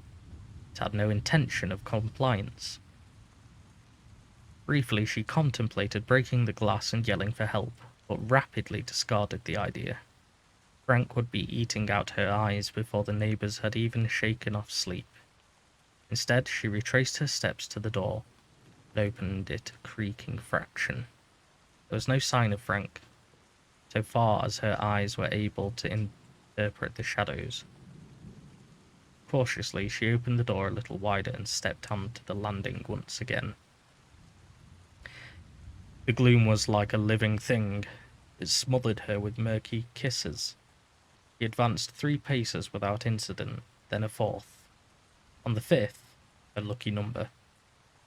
It had no intention of compliance. Briefly, she contemplated breaking the glass and yelling for help, but rapidly discarded the idea. Frank would be eating out her eyes before the neighbours had even shaken off sleep. Instead, she retraced her steps to the door and opened it a creaking fraction. There was no sign of Frank, so far as her eyes were able to interpret the shadows. Cautiously, she opened the door a little wider and stepped onto the landing once again. The gloom was like a living thing. It smothered her with murky kisses. She advanced 3 paces without incident, then a 4th. On the 5th, a lucky number,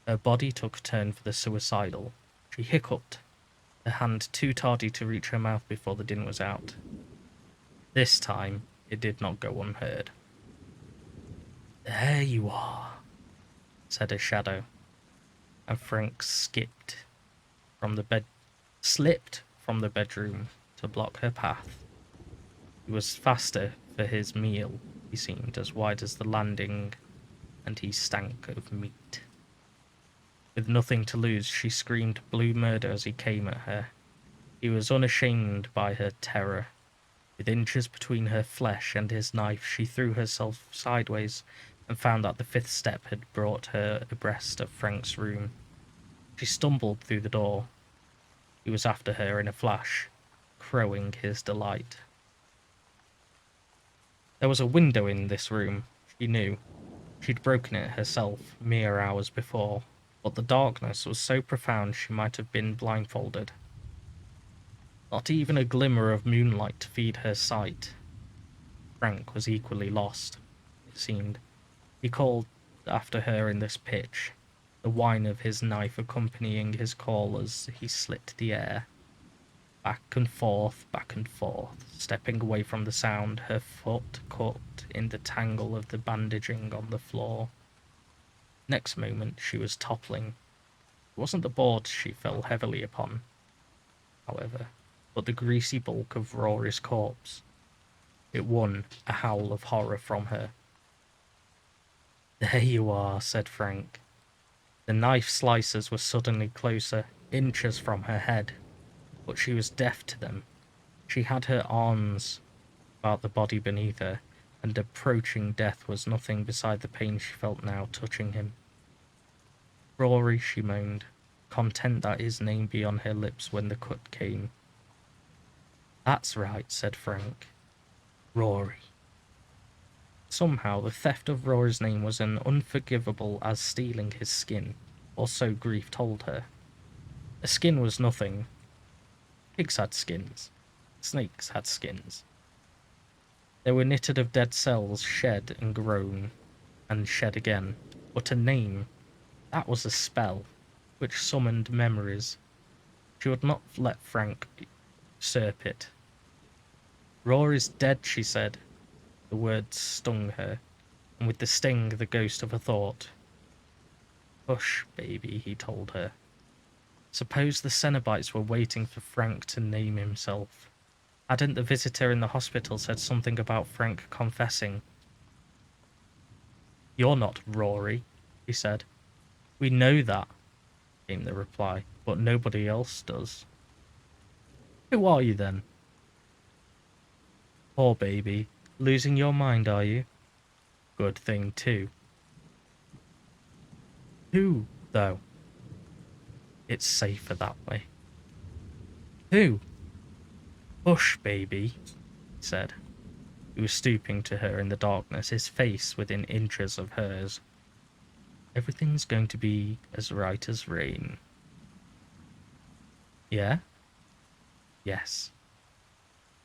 her body took a turn for the suicidal. She hiccuped, her hand too tardy to reach her mouth before the din was out. This time, it did not go unheard. "There you are," said a shadow, and Frank slipped from the bedroom to block her path. He was faster for his meal, he seemed, as wide as the landing, and he stank of meat. With nothing to lose, she screamed blue murder as he came at her. He was unashamed by her terror. With inches between her flesh and his knife, she threw herself sideways and found that the 5th step had brought her abreast of Frank's room. She stumbled through the door. He was after her in a flash, crowing his delight. There was a window in this room, she knew. She'd broken it herself mere hours before, but the darkness was so profound she might have been blindfolded. Not even a glimmer of moonlight to feed her sight. Frank was equally lost, it seemed. He called after her in this pitch, the whine of his knife accompanying his call as he slit the air. Back and forth, stepping away from the sound, her foot caught in the tangle of the bandaging on the floor. Next moment she was toppling. It wasn't the boards she fell heavily upon, however, but the greasy bulk of Rory's corpse. It won a howl of horror from her. "There you are," said Frank. The knife slicers were suddenly closer, inches from her head, but she was deaf to them. She had her arms about the body beneath her, and approaching death was nothing beside the pain she felt now touching him. "Rory," she moaned, content that his name be on her lips when the cut came. That's right, said Frank. Rory. Somehow the theft of Rory's name was as unforgivable as stealing his skin, or so grief told her. A skin was nothing. Pigs had skins. Snakes had skins. They were knitted of dead cells, shed and grown, and shed again. But a name, that was a spell, which summoned memories. She would not let Frank usurp it. Rory's dead, she said. The words stung her, and with the sting the ghost of a thought. Hush, baby, he told her. Suppose the Cenobites were waiting for Frank to name himself. Hadn't the visitor in the hospital said something about Frank confessing? You're not Rory, he said. We know that, came the reply, but nobody else does. Who are you then? Poor baby, losing your mind, are you? Good thing, too. Who, though? It's safer that way. Who? Hush, baby, he said. He was stooping to her in the darkness, his face within inches of hers. Everything's going to be as right as rain. Yeah? Yes.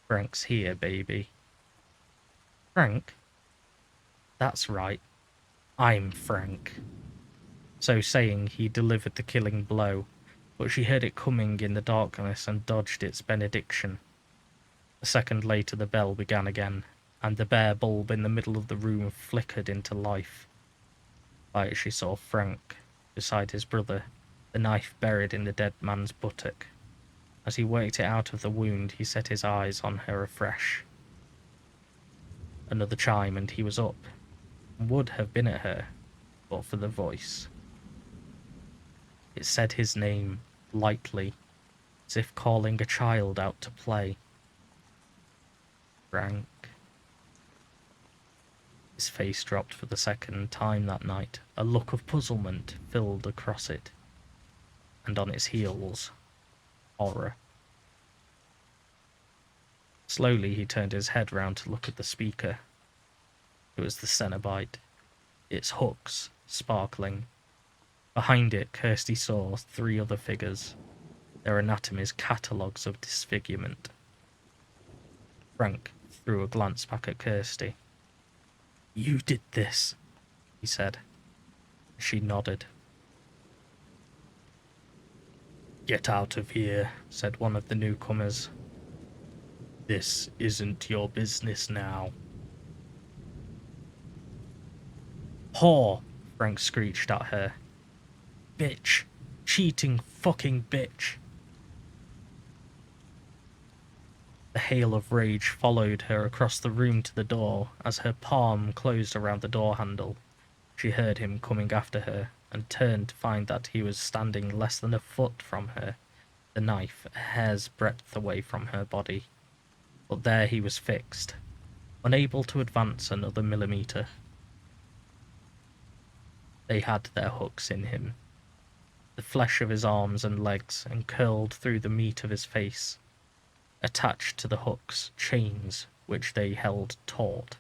Frank's here, baby. Frank? That's right. I'm Frank. So saying, he delivered the killing blow, but she heard it coming in the darkness and dodged its benediction. A second later the bell began again, and the bare bulb in the middle of the room flickered into life. By it she saw Frank, beside his brother, the knife buried in the dead man's buttock. As he worked it out of the wound, he set his eyes on her afresh. Another chime and he was up, and would have been at her, but for the voice. It said his name, lightly, as if calling a child out to play. Frank. His face dropped for the second time that night. A look of puzzlement filled across it. And on its heels, horror. Slowly he turned his head round to look at the speaker. It was the Cenobite, its hooks sparkling. Behind it, Kirsty saw 3 other figures, their anatomies catalogues of disfigurement. Frank threw a glance back at Kirsty. You did this, he said. She nodded. Get out of here, said one of the newcomers. This isn't your business now. Whore, Frank screeched at her. Bitch. Cheating fucking bitch. The hail of rage followed her across the room to the door. As her palm closed around the door handle, she heard him coming after her, and turned to find that he was standing less than a foot from her, the knife a hair's breadth away from her body. But there he was fixed, unable to advance another millimetre. They had their hooks in him, the flesh of his arms and legs, and curled through the meat of his face. Attached to the hooks, chains which they held taut.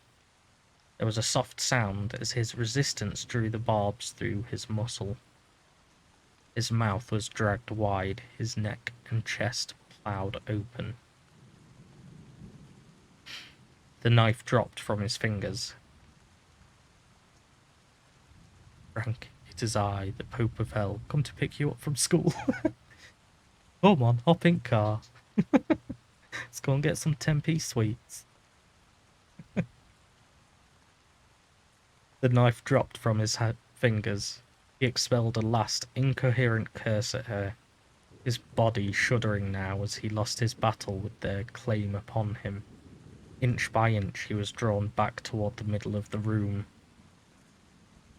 There was a soft sound as his resistance drew the barbs through his muscle. His mouth was dragged wide, his neck and chest ploughed open. The knife dropped from his fingers. Frank, it is I, the Pope of Hell, come to pick you up from school. Come on, hop in car. Let's go and get some 10p sweets. The knife dropped from his fingers. He expelled a last incoherent curse at her, his body shuddering now as he lost his battle with their claim upon him. Inch by inch he was drawn back toward the middle of the room.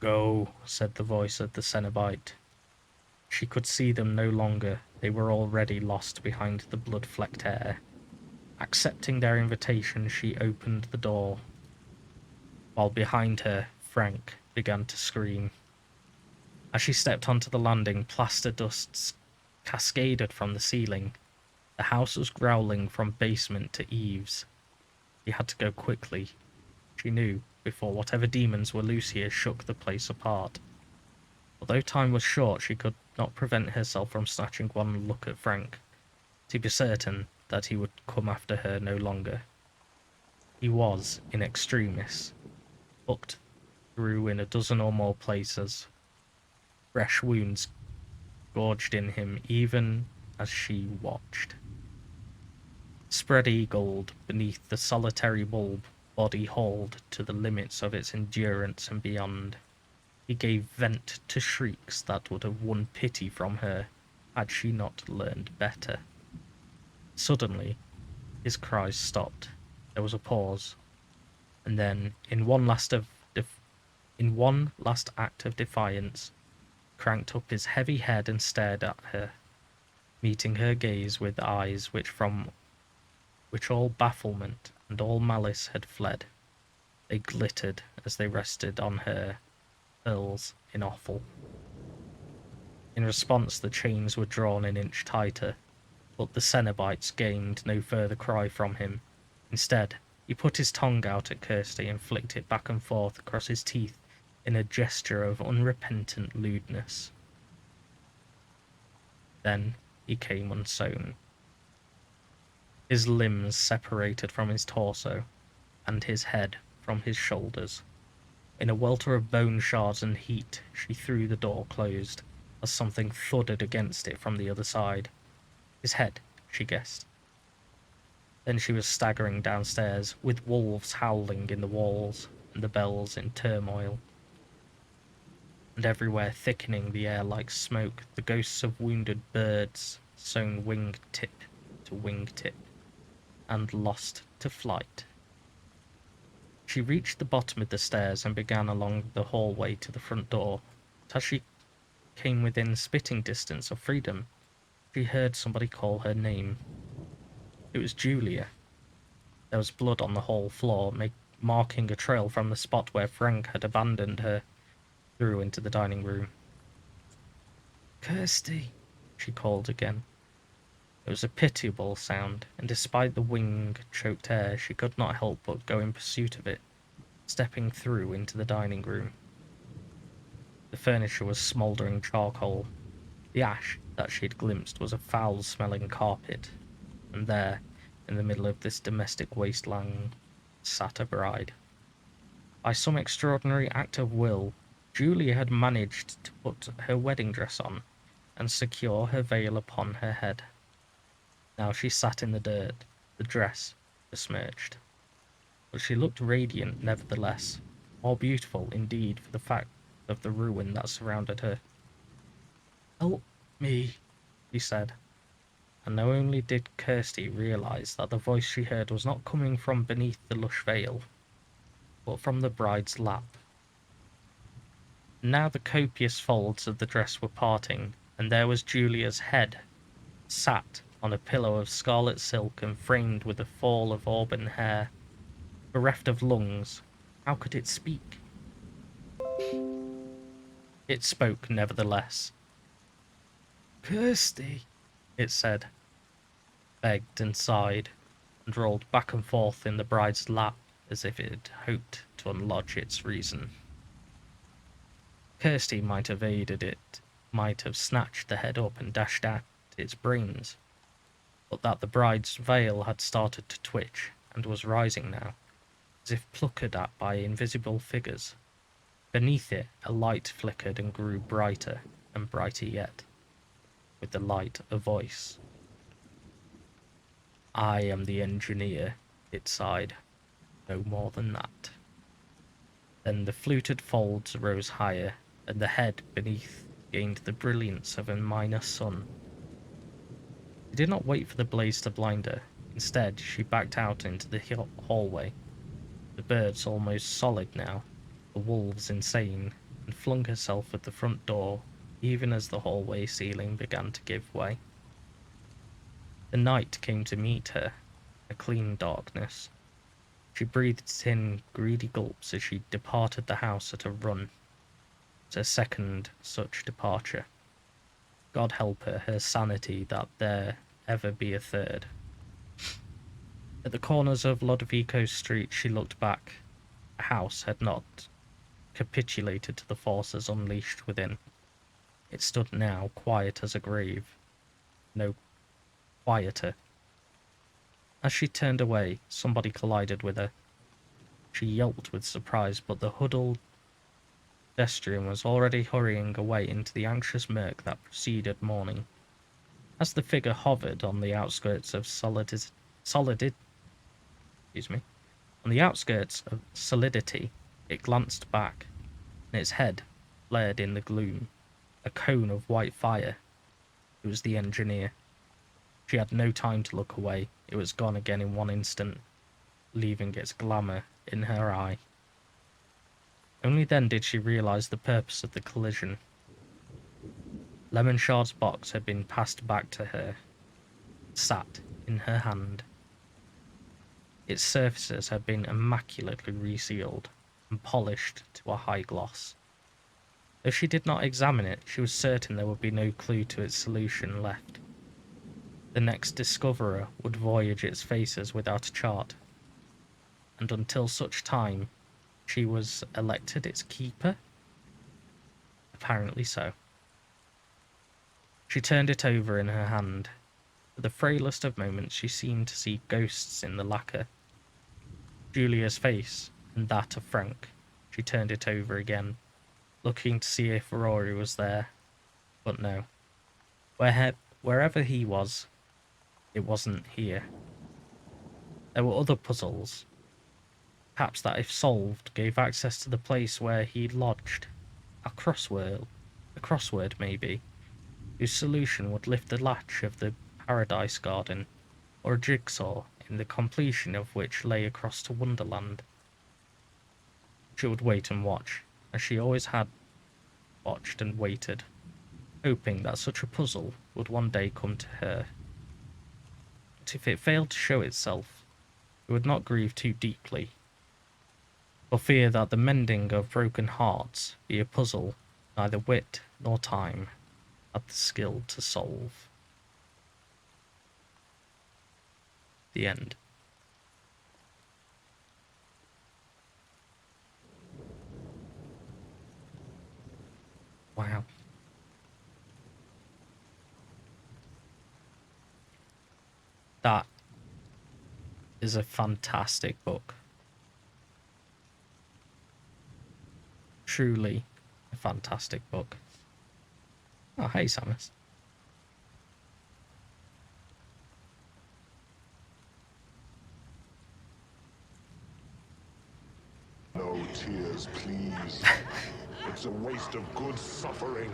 Go, said the voice of the Cenobite. She could see them no longer. They were already lost behind the blood-flecked air. Accepting their invitation, she opened the door, while behind her, Frank began to scream. As she stepped onto the landing, plaster dust cascaded from the ceiling. The house was growling from basement to eaves. She had to go quickly, she knew, before whatever demons were loose here shook the place apart. Although time was short, she could not prevent herself from snatching one look at Frank, to be certain that he would come after her no longer. He was, in extremis, hooked through in a dozen or more places. Fresh wounds gorged in him even as she watched. Spread-eagled beneath the solitary bulb, body hauled to the limits of its endurance and beyond. He gave vent to shrieks that would have won pity from her had she not learned better. Suddenly, his cries stopped. There was a pause, and then, in one last act of defiance, cranked up his heavy head and stared at her, meeting her gaze with eyes which all bafflement and all malice had fled. They glittered as they rested on her, pearls in offal. In response, the chains were drawn an inch tighter, but the Cenobites gained no further cry from him. Instead, he put his tongue out at Kirsty and flicked it back and forth across his teeth in a gesture of unrepentant lewdness. Then he came unsewn. His limbs separated from his torso, and his head from his shoulders. In a welter of bone shards and heat, she threw the door closed, as something thudded against it from the other side. His head, she guessed. Then she was staggering downstairs, with wolves howling in the walls, and the bells in turmoil. And everywhere thickening the air like smoke, the ghosts of wounded birds, sewn wing tip to wing tip, and lost to flight. She reached the bottom of the stairs and began along the hallway to the front door. But as she came within spitting distance of freedom, she heard somebody call her name. It was Julia. There was blood on the hall floor, marking a trail from the spot where Frank had abandoned her, through into the dining room. "Kirsty," she called again. It was a pitiable sound, and despite the wing-choked air, she could not help but go in pursuit of it, stepping through into the dining room. The furniture was smouldering charcoal. The ash that she had glimpsed was a foul-smelling carpet, and there, in the middle of this domestic wasteland, sat a bride. By some extraordinary act of will, Julia had managed to put her wedding dress on and secure her veil upon her head. Now she sat in the dirt, the dress besmirched. But she looked radiant nevertheless, more beautiful indeed for the fact of the ruin that surrounded her. "Help me," she said, and not only did Kirsty realise that the voice she heard was not coming from beneath the lush veil, but from the bride's lap. Now the copious folds of the dress were parting, and there was Julia's head, sat on a pillow of scarlet silk and framed with a fall of auburn hair. Bereft of lungs, how could it speak? It spoke nevertheless. "Kirsty," it said, begged and sighed, and rolled back and forth in the bride's lap as if it had hoped to unlodge its reason. Kirsty might have aided it, might have snatched the head up and dashed at its brains, but that the bride's veil had started to twitch and was rising now, as if plucked at by invisible figures. Beneath it a light flickered and grew brighter and brighter yet. With the light a voice. "I am the engineer," it sighed. "No more than that." Then the fluted folds rose higher, and the head beneath gained the brilliance of a minor sun. She did not wait for the blaze to blind her. Instead, she backed out into the hallway, the birds almost solid now, the wolves insane, and flung herself at the front door even as the hallway ceiling began to give way. The night came to meet her, a clean darkness. She breathed in greedy gulps as she departed the house at a run. It was her second such departure. God help her sanity, that there ever be a third. At the corners of Lodovico Street she looked back. The house had not capitulated to the forces unleashed within. It stood now quiet as a grave. No quieter. As she turned away, somebody collided with her. She yelped with surprise, but the huddled pedestrian was already hurrying away into the anxious murk that preceded morning. As the figure hovered on the outskirts of solidity, it glanced back, and its head flared in the gloom, a cone of white fire. It was the engineer. She had no time to look away. It was gone again in one instant, leaving its glamour in her eye. Only then did she realize the purpose of the collision. Lemonshard's box had been passed back to her, sat in her hand. Its surfaces had been immaculately resealed and polished to a high gloss. Though she did not examine it, she was certain there would be no clue to its solution left. The next discoverer would voyage its faces without a chart, and until such time she was elected its keeper? Apparently so. She turned it over in her hand. For the frailest of moments she seemed to see ghosts in the lacquer. Julia's face, and that of Frank. She turned it over again, looking to see if Rory was there. But no. Wherever he was, it wasn't here. There were other puzzles. Perhaps that, if solved, gave access to the place where he'd lodged. A crossword maybe, whose solution would lift the latch of the Paradise Garden, or a jigsaw in the completion of which lay across to Wonderland. She would wait and watch, as she always had watched and waited, hoping that such a puzzle would one day come to her. But if it failed to show itself, it would not grieve too deeply, for fear that the mending of broken hearts be a puzzle neither wit nor time had the skill to solve. The end. Wow. That is a fantastic book. Truly a fantastic book. Oh, hey, Samus. No tears, please. It's a waste of good suffering.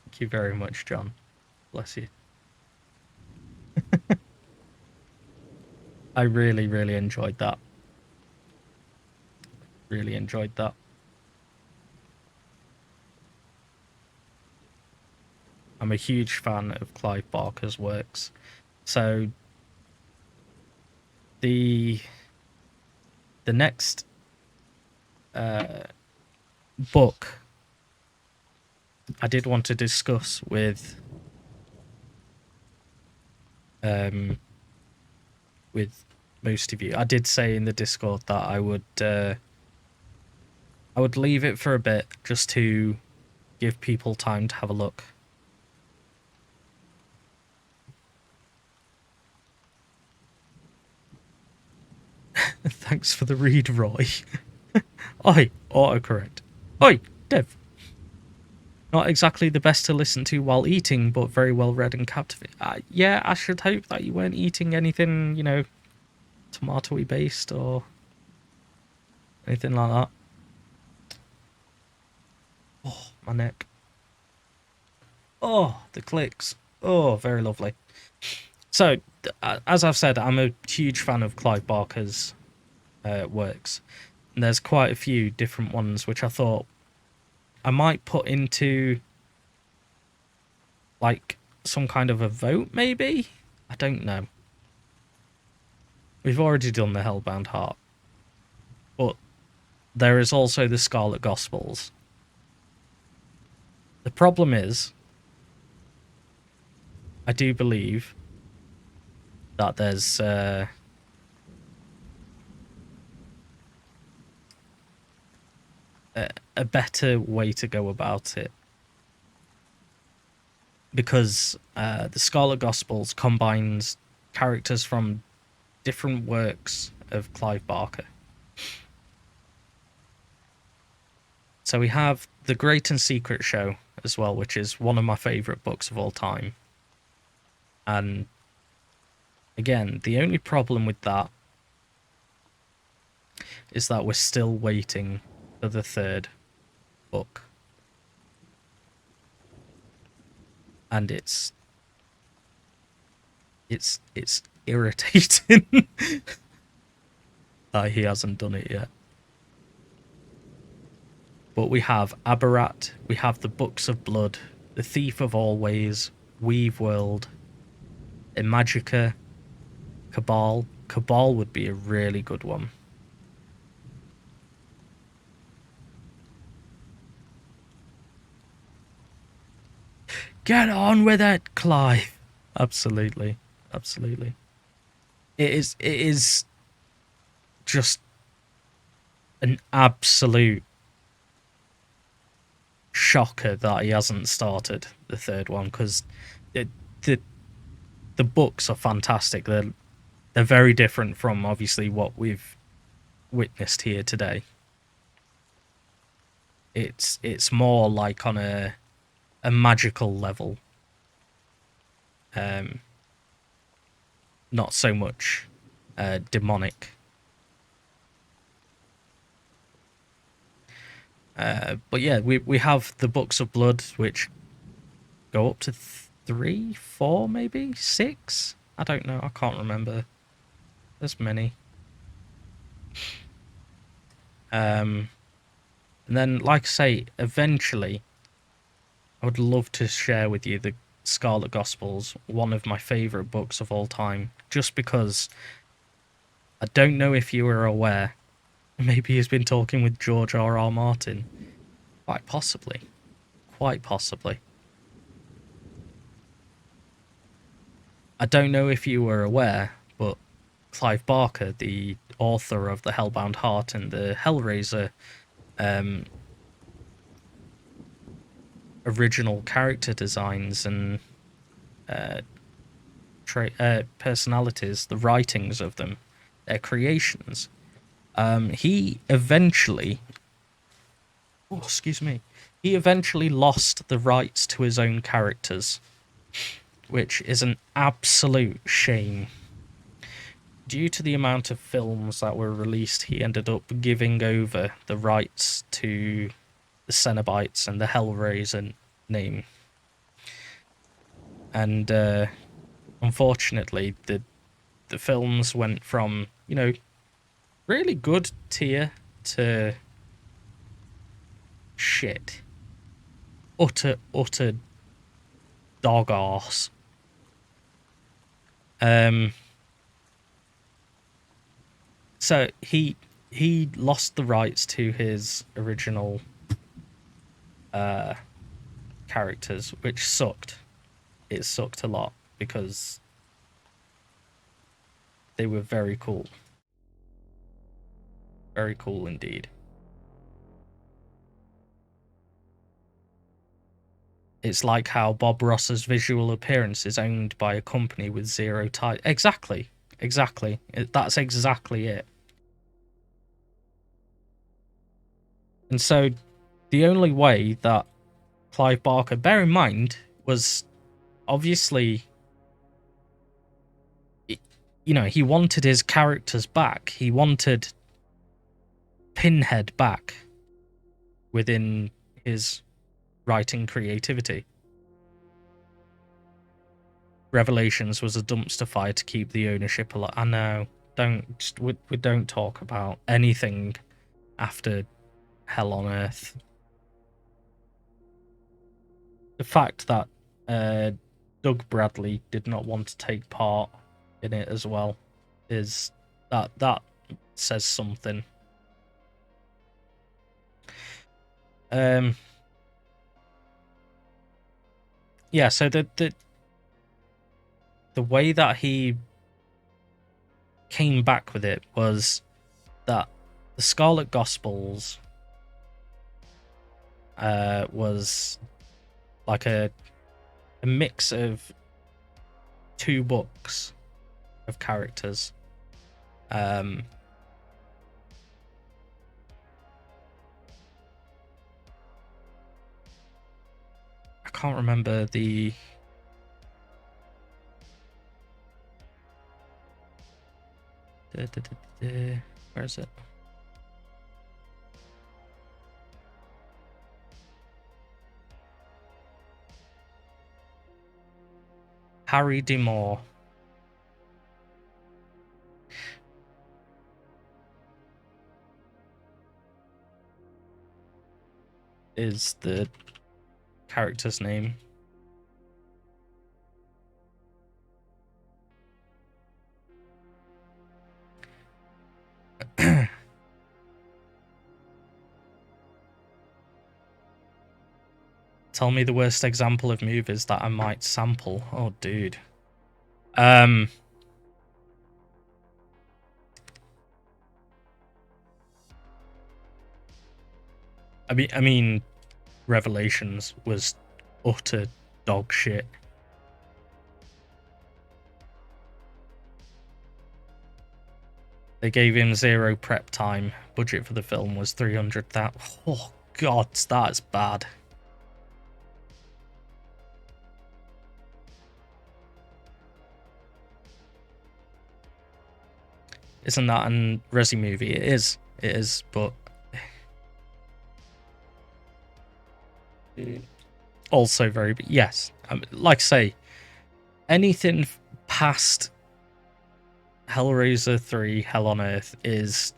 Thank you very much, John. Bless you. I really, really enjoyed that. Really enjoyed that. I'm a huge fan of Clive Barker's works. So the next book I did want to discuss with most of you. I did say in the Discord that I would leave it for a bit just to give people time to have a look. Thanks for the read, Roy. Oi, autocorrect. Oi, Dev. Not exactly the best to listen to while eating, but very well read and captivating. Yeah, I should hope that you weren't eating anything, you know, tomatoey based or anything like that. Oh, my neck. Oh, the clicks. Oh, very lovely. So, as I've said, I'm a huge fan of Clive Barker's works. And there's quite a few different ones which I thought I might put into like some kind of a vote, maybe? I don't know. We've already done the Hellbound Heart. But there is also the Scarlet Gospels. The problem is, I do believe that there's a better way to go about it, because the Scarlet Gospels combines characters from different works of Clive Barker. So we have The Great and Secret Show as well, which is one of my favourite books of all time. And again, the only problem with that is that we're still waiting for the third book. And it's irritating that he hasn't done it yet. But we have Abarat, we have the Books of Blood, The Thief of Always, Weave World, Imagica, Cabal. Cabal would be a really good one. Get on with it, Clive. Absolutely. Absolutely. It is just an absolute shocker that he hasn't started the third one, because the books are fantastic. They're very different from obviously what we've witnessed here today. It's more like on a magical level, not so much demonic. But yeah, we have the Books of Blood, which go up to 3, 4, maybe 6. I don't know. I can't remember. There's many. And then, like I say, eventually, I would love to share with you the Scarlet Gospels, one of my favourite books of all time, just because I don't know if you were aware. Maybe he's been talking with George R.R. Martin. Quite possibly. Quite possibly. I don't know if you were aware, but Clive Barker, the author of the Hellbound Heart and the Hellraiser original character designs and personalities, the writings of them, their creations, he eventually lost the rights to his own characters, which is an absolute shame. Due to the amount of films that were released, he ended up giving over the rights to the Cenobites and the Hellraiser name. And unfortunately, the films went from, really good tier to shit. Utter dog arse. So he lost the rights to his original characters, which sucked. It sucked a lot because they were very cool. Very cool indeed. It's like how Bob Ross's visual appearance is owned by a company with zero tie. Exactly. That's exactly it. And so the only way that Clive Barker, bear in mind, was obviously, he wanted his characters back. He wanted Pinhead back within his writing creativity. Revelations was a dumpster fire to keep the ownership alive. I know. We don't talk about anything after Hell on Earth. The fact that Doug Bradley did not want to take part in it as well is that says something. Yeah, so the the way that he came back with it was that the Scarlet Gospels was like a mix of two books of characters. I can't remember the where is it? Harry D. Moore. Is the character's name. Tell me the worst example of movies that I might sample. Oh, dude. I mean, Revelations was utter dog shit. They gave him 0 prep time. Budget for the film was 300,000. Oh god, that's bad. Isn't that a Resi movie? It is, but also very, yes. Like I say, anything past Hellraiser 3 Hell on Earth is,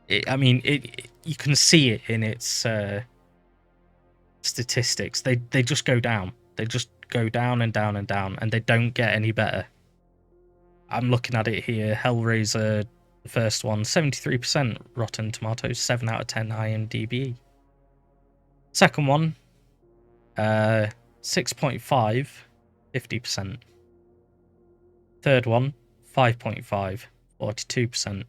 you can see it in its statistics. They just go down. They just go down and down and down, and they don't get any better. I'm looking at it here. Hellraiser, the first one, 73% Rotten Tomatoes, 7 out of 10 IMDb. Second one, 6.5, 50%. Third one, 5.5, 42%.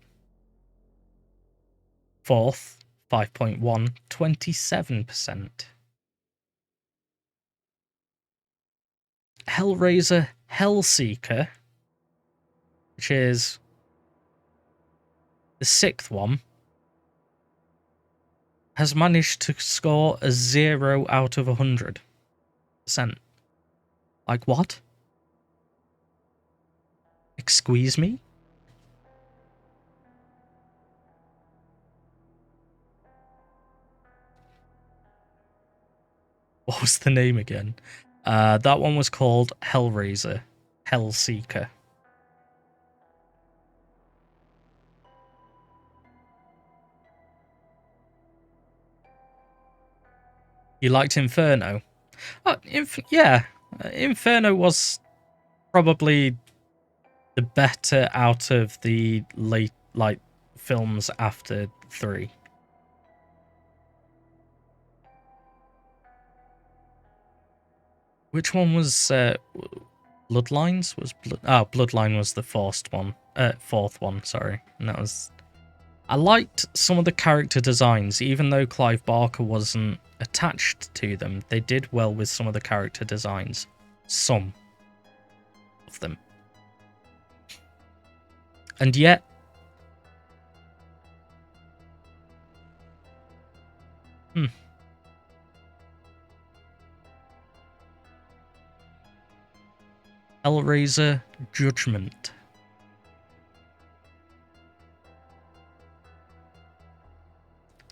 Fourth, 5.1, 27%. Hellraiser Hellseeker, which is the 6th one, has managed to score a 0 out of 100%. Like, what? Excuse me? What was the name again? That one was called Hellraiser Hellseeker. You liked Inferno? Oh, yeah. Inferno was probably the better out of the late films after 3. Which one was Bloodlines? Bloodline was the fourth one, sorry. And that was, I liked some of the character designs, even though Clive Barker wasn't attached to them. They did well with some of the character designs. Some of them. And yet, Hellraiser Judgment.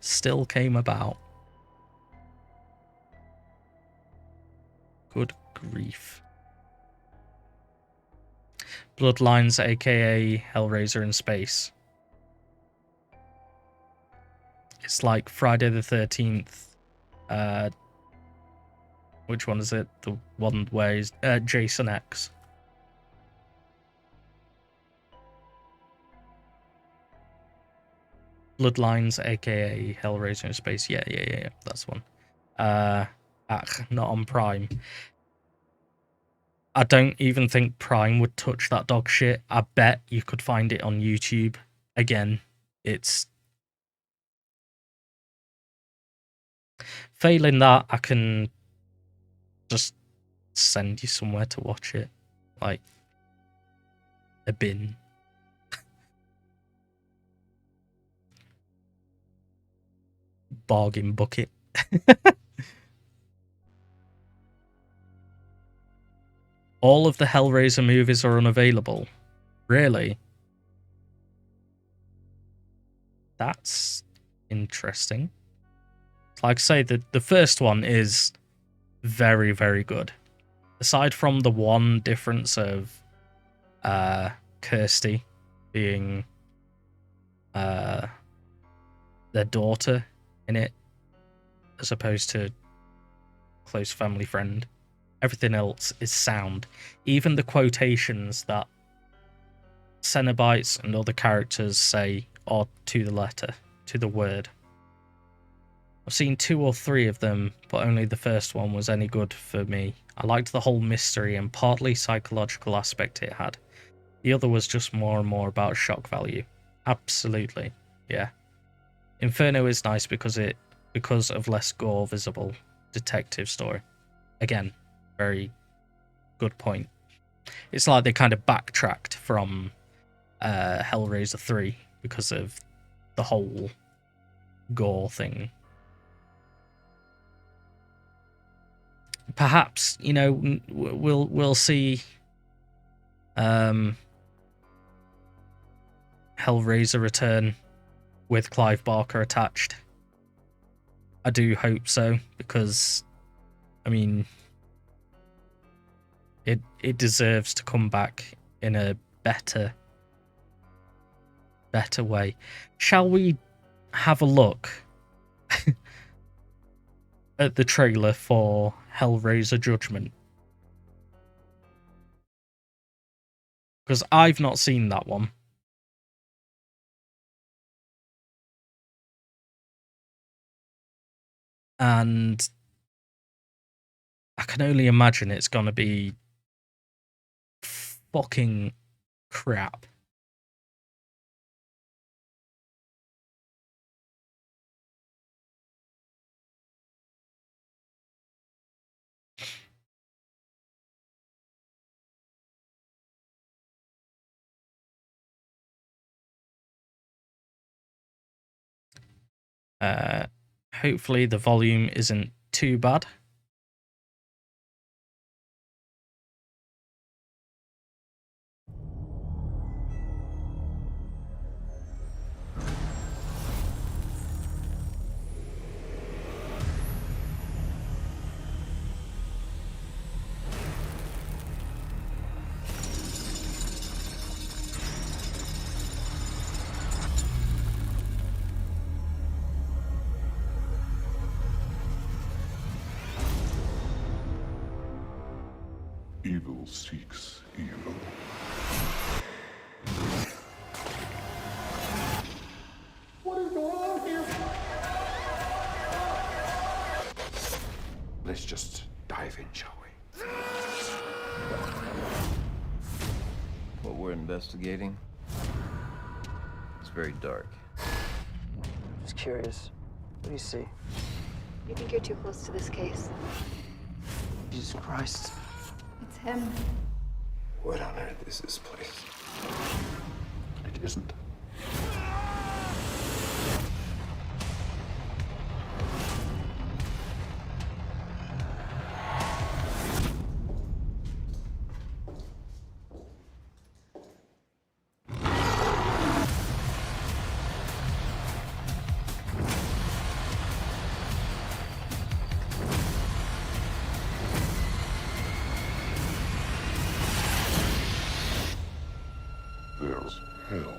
Still came about. Good grief. Bloodlines, aka Hellraiser in space. It's like Friday the 13th. Which one is it? The one where he's Jason X. Bloodlines, aka Hellraiser in space. Yeah, that's one. Not on Prime. I don't even think Prime would touch that dog shit. I bet you could find it on YouTube. Again, it's... Failing that, I can just send you somewhere to watch it. Like, a bin. Bargain bucket. All of the Hellraiser movies are unavailable. Really? That's interesting. Like I say, the first one is very, very good. Aside from the one difference of Kirsty being their daughter in it, as opposed to close family friend. Everything else is sound. Even the quotations that Cenobites and other characters say are to the letter, to the word. I've seen 2 or 3 of them, but only the first one was any good for me. I liked the whole mystery and partly psychological aspect it had. The other was just more and more about shock value. Absolutely, yeah. Inferno is nice because of less gore visible detective story. Again, very good point. It's like they kind of backtracked from Hellraiser 3 because of the whole gore thing. Perhaps, you know, we'll see Hellraiser return with Clive Barker attached. I do hope so, because I mean, it deserves to come back in a better way. Shall we have a look at the trailer for Hellraiser Judgment? Because I've not seen that one. And I can only imagine it's gonna be fucking crap. Hopefully the volume isn't too bad. Evil seeks evil. What is going on here? Let's just dive in, shall we? What we're investigating, it's very dark. Just curious. What do you see? You think you're too close to this case? Jesus Christ. It's him. What on earth is this place? It isn't. There's hell.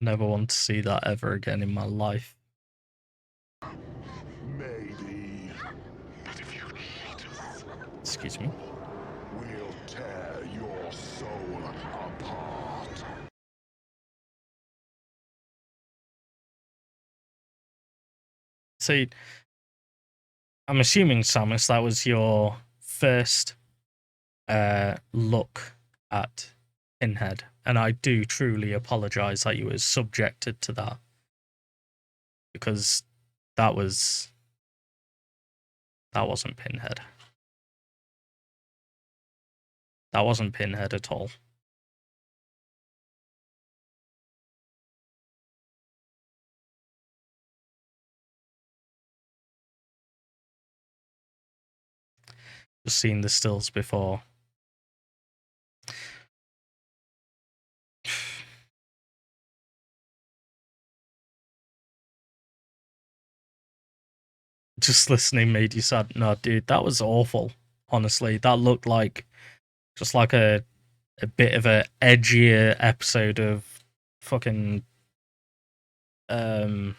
Never want to see that ever again in my life. Maybe. But if you cheat us, Excuse me. we'll tear your soul apart. See, I'm assuming, Samus, that was your first look at Pinhead, and I do truly apologize that you were subjected to that, because that wasn't Pinhead. That wasn't Pinhead at all. Just seen the stills before. Just listening made you sad. No, dude, that was awful. Honestly, that looked like just like a bit of a edgier episode of fucking what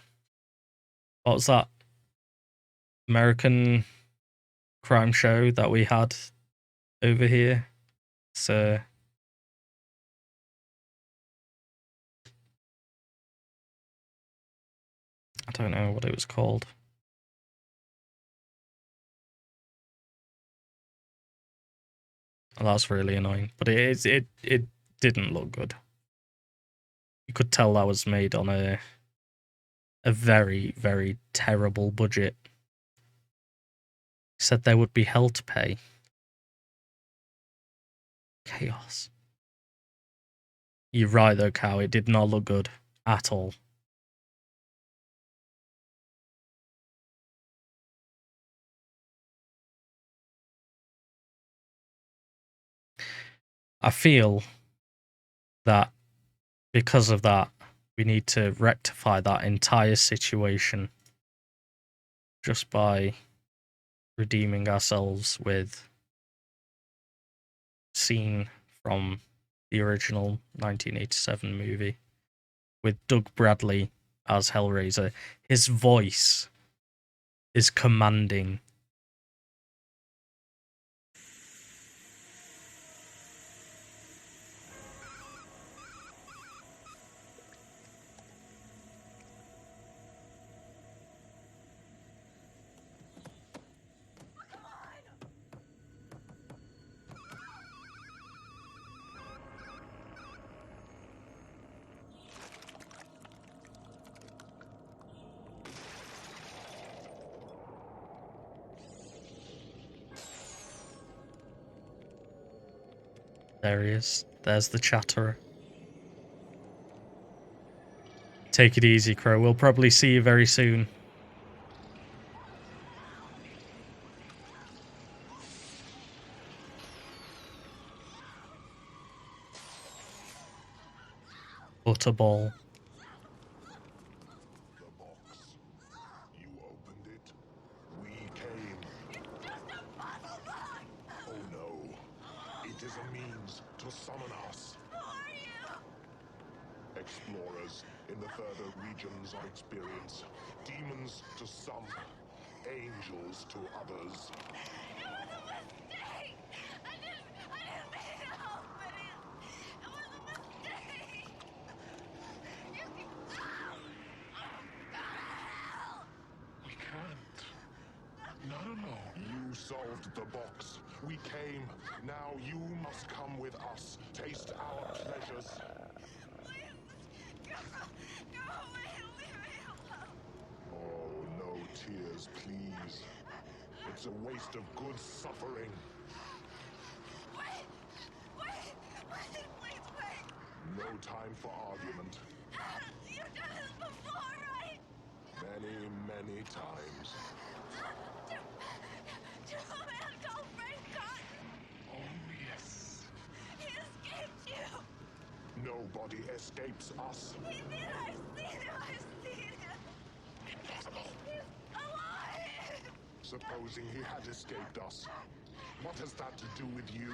was that American crime show that we had over here? So I don't know what it was called. Oh, that's really annoying, but it didn't look good. You could tell that was made on a very, very terrible budget. Said there would be hell to pay. Chaos. You're right though, Cow. It did not look good at all. I feel that because of that, we need to rectify that entire situation just by redeeming ourselves with a scene from the original 1987 movie with Doug Bradley as Hellraiser. His voice is commanding. There he is. There's the chatterer. Take it easy, Crow. We'll probably see you very soon. Butterball. The box. You opened it. We came. Oh no. It is a means to summon us. Who are you? Explorers in the further regions of experience. Demons to some, angels to others. It was a mistake. I didn't mean to help it. It was a mistake. You can go to hell. We can't. Not alone. You solved the box. We came. Now you must come with us. Taste our pleasures. Please, go away and leave me alone. Oh, no tears, please. It's a waste of good suffering. Wait, please wait. No time for argument. You've done this before, right? Many, many times. Julian, don't break Cotton. Oh, yes. He escaped you. Nobody escapes us. He did. I've seen him. Impossible. He's alive. Supposing he had escaped us. What has that to do with you?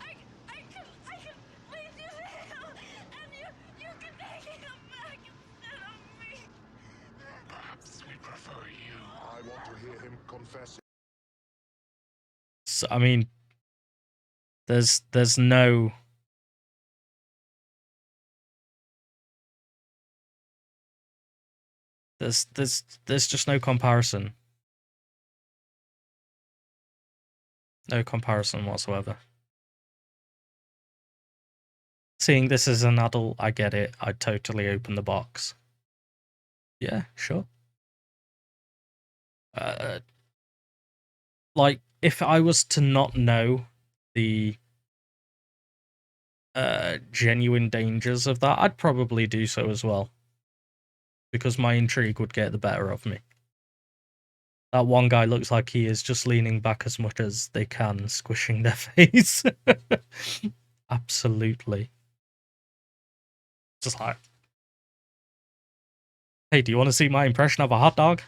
I can lead you to him, and you can take him want to hear him confess. So, I mean, there's no there's just no comparison. No comparison whatsoever. Seeing this as an adult, I get it. I'd totally open the box. Yeah, sure. Like, if I was to not know the genuine dangers of that, I'd probably do so as well. Because my intrigue would get the better of me. That one guy looks like he is just leaning back as much as they can, squishing their face. Absolutely. Just like, hey, do you want to see my impression of a hot dog?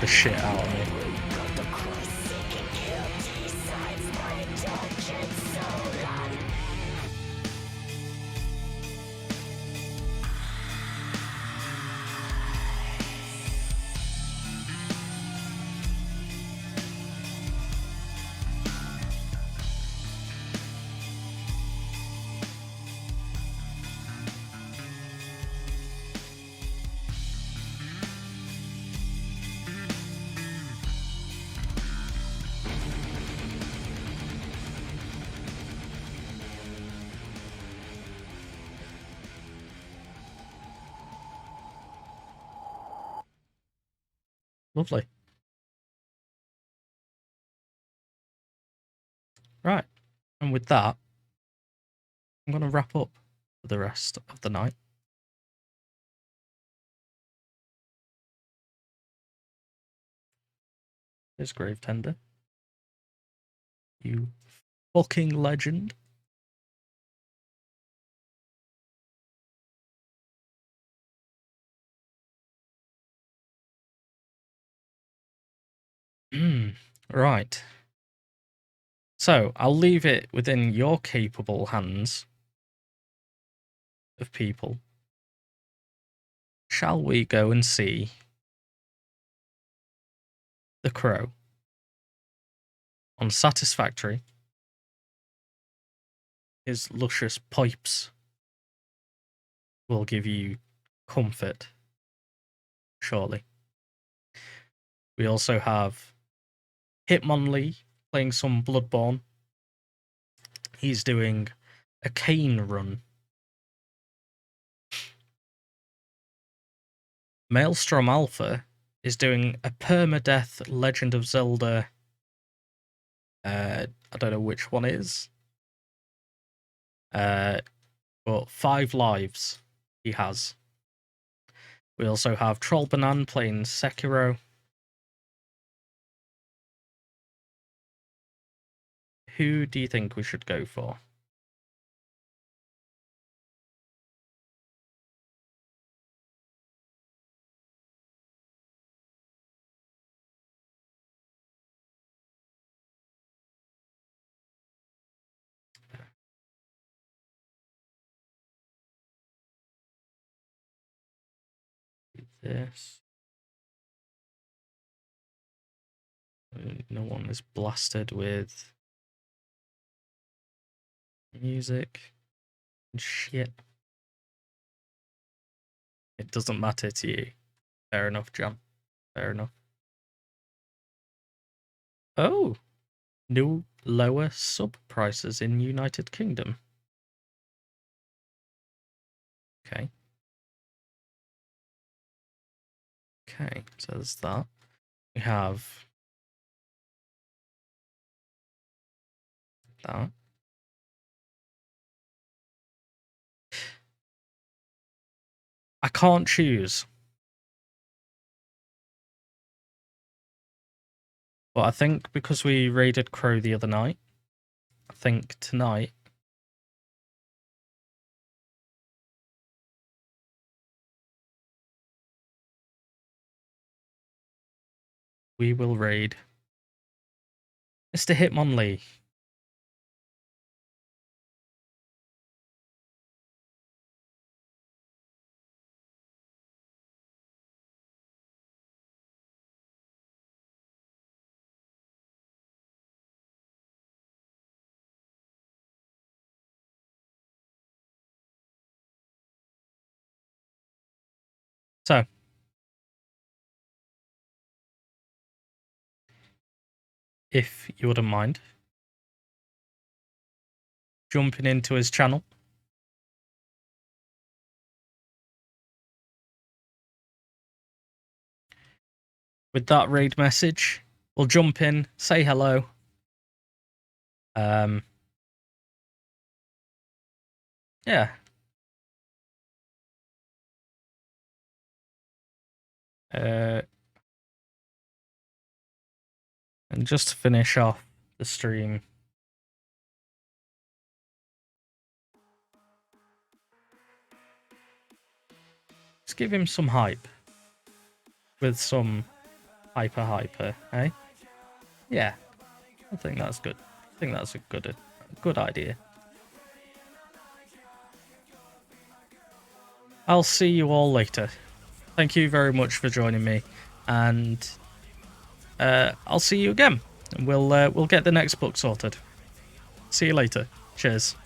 the shit out of me. Lovely. Right. And with that, I'm going to wrap up for the rest of the night. There's Gravetender. You fucking legend. Right. So, I'll leave it within your capable hands of people. Shall we go and see the Crow on Satisfactory? His luscious pipes will give you comfort, surely. We also have Hitmonlee playing some Bloodborne. He's doing a cane run. Maelstrom Alpha is doing a permadeath Legend of Zelda. I don't know which one it is. But 5 lives he has. We also have Trollbanan playing Sekiro. Who do you think we should go for? This. No one is blasted with music and shit. It doesn't matter to you. Fair enough, John. Fair enough. Oh, new lower sub prices in United Kingdom. Okay. Okay, so there's that. We have that. I can't choose. But I think because we raided Crow the other night, I think tonight we will raid Mr. Hitmonlee. So, if you wouldn't mind jumping into his channel. With that raid message, we'll jump in, say hello. Yeah. And just to finish off the stream, let's give him some hype with some hyper, eh? Yeah, I think that's good. I think that's a good idea. I'll see you all later. Thank you very much for joining me, and I'll see you again. We'll get the next book sorted. See you later. Cheers.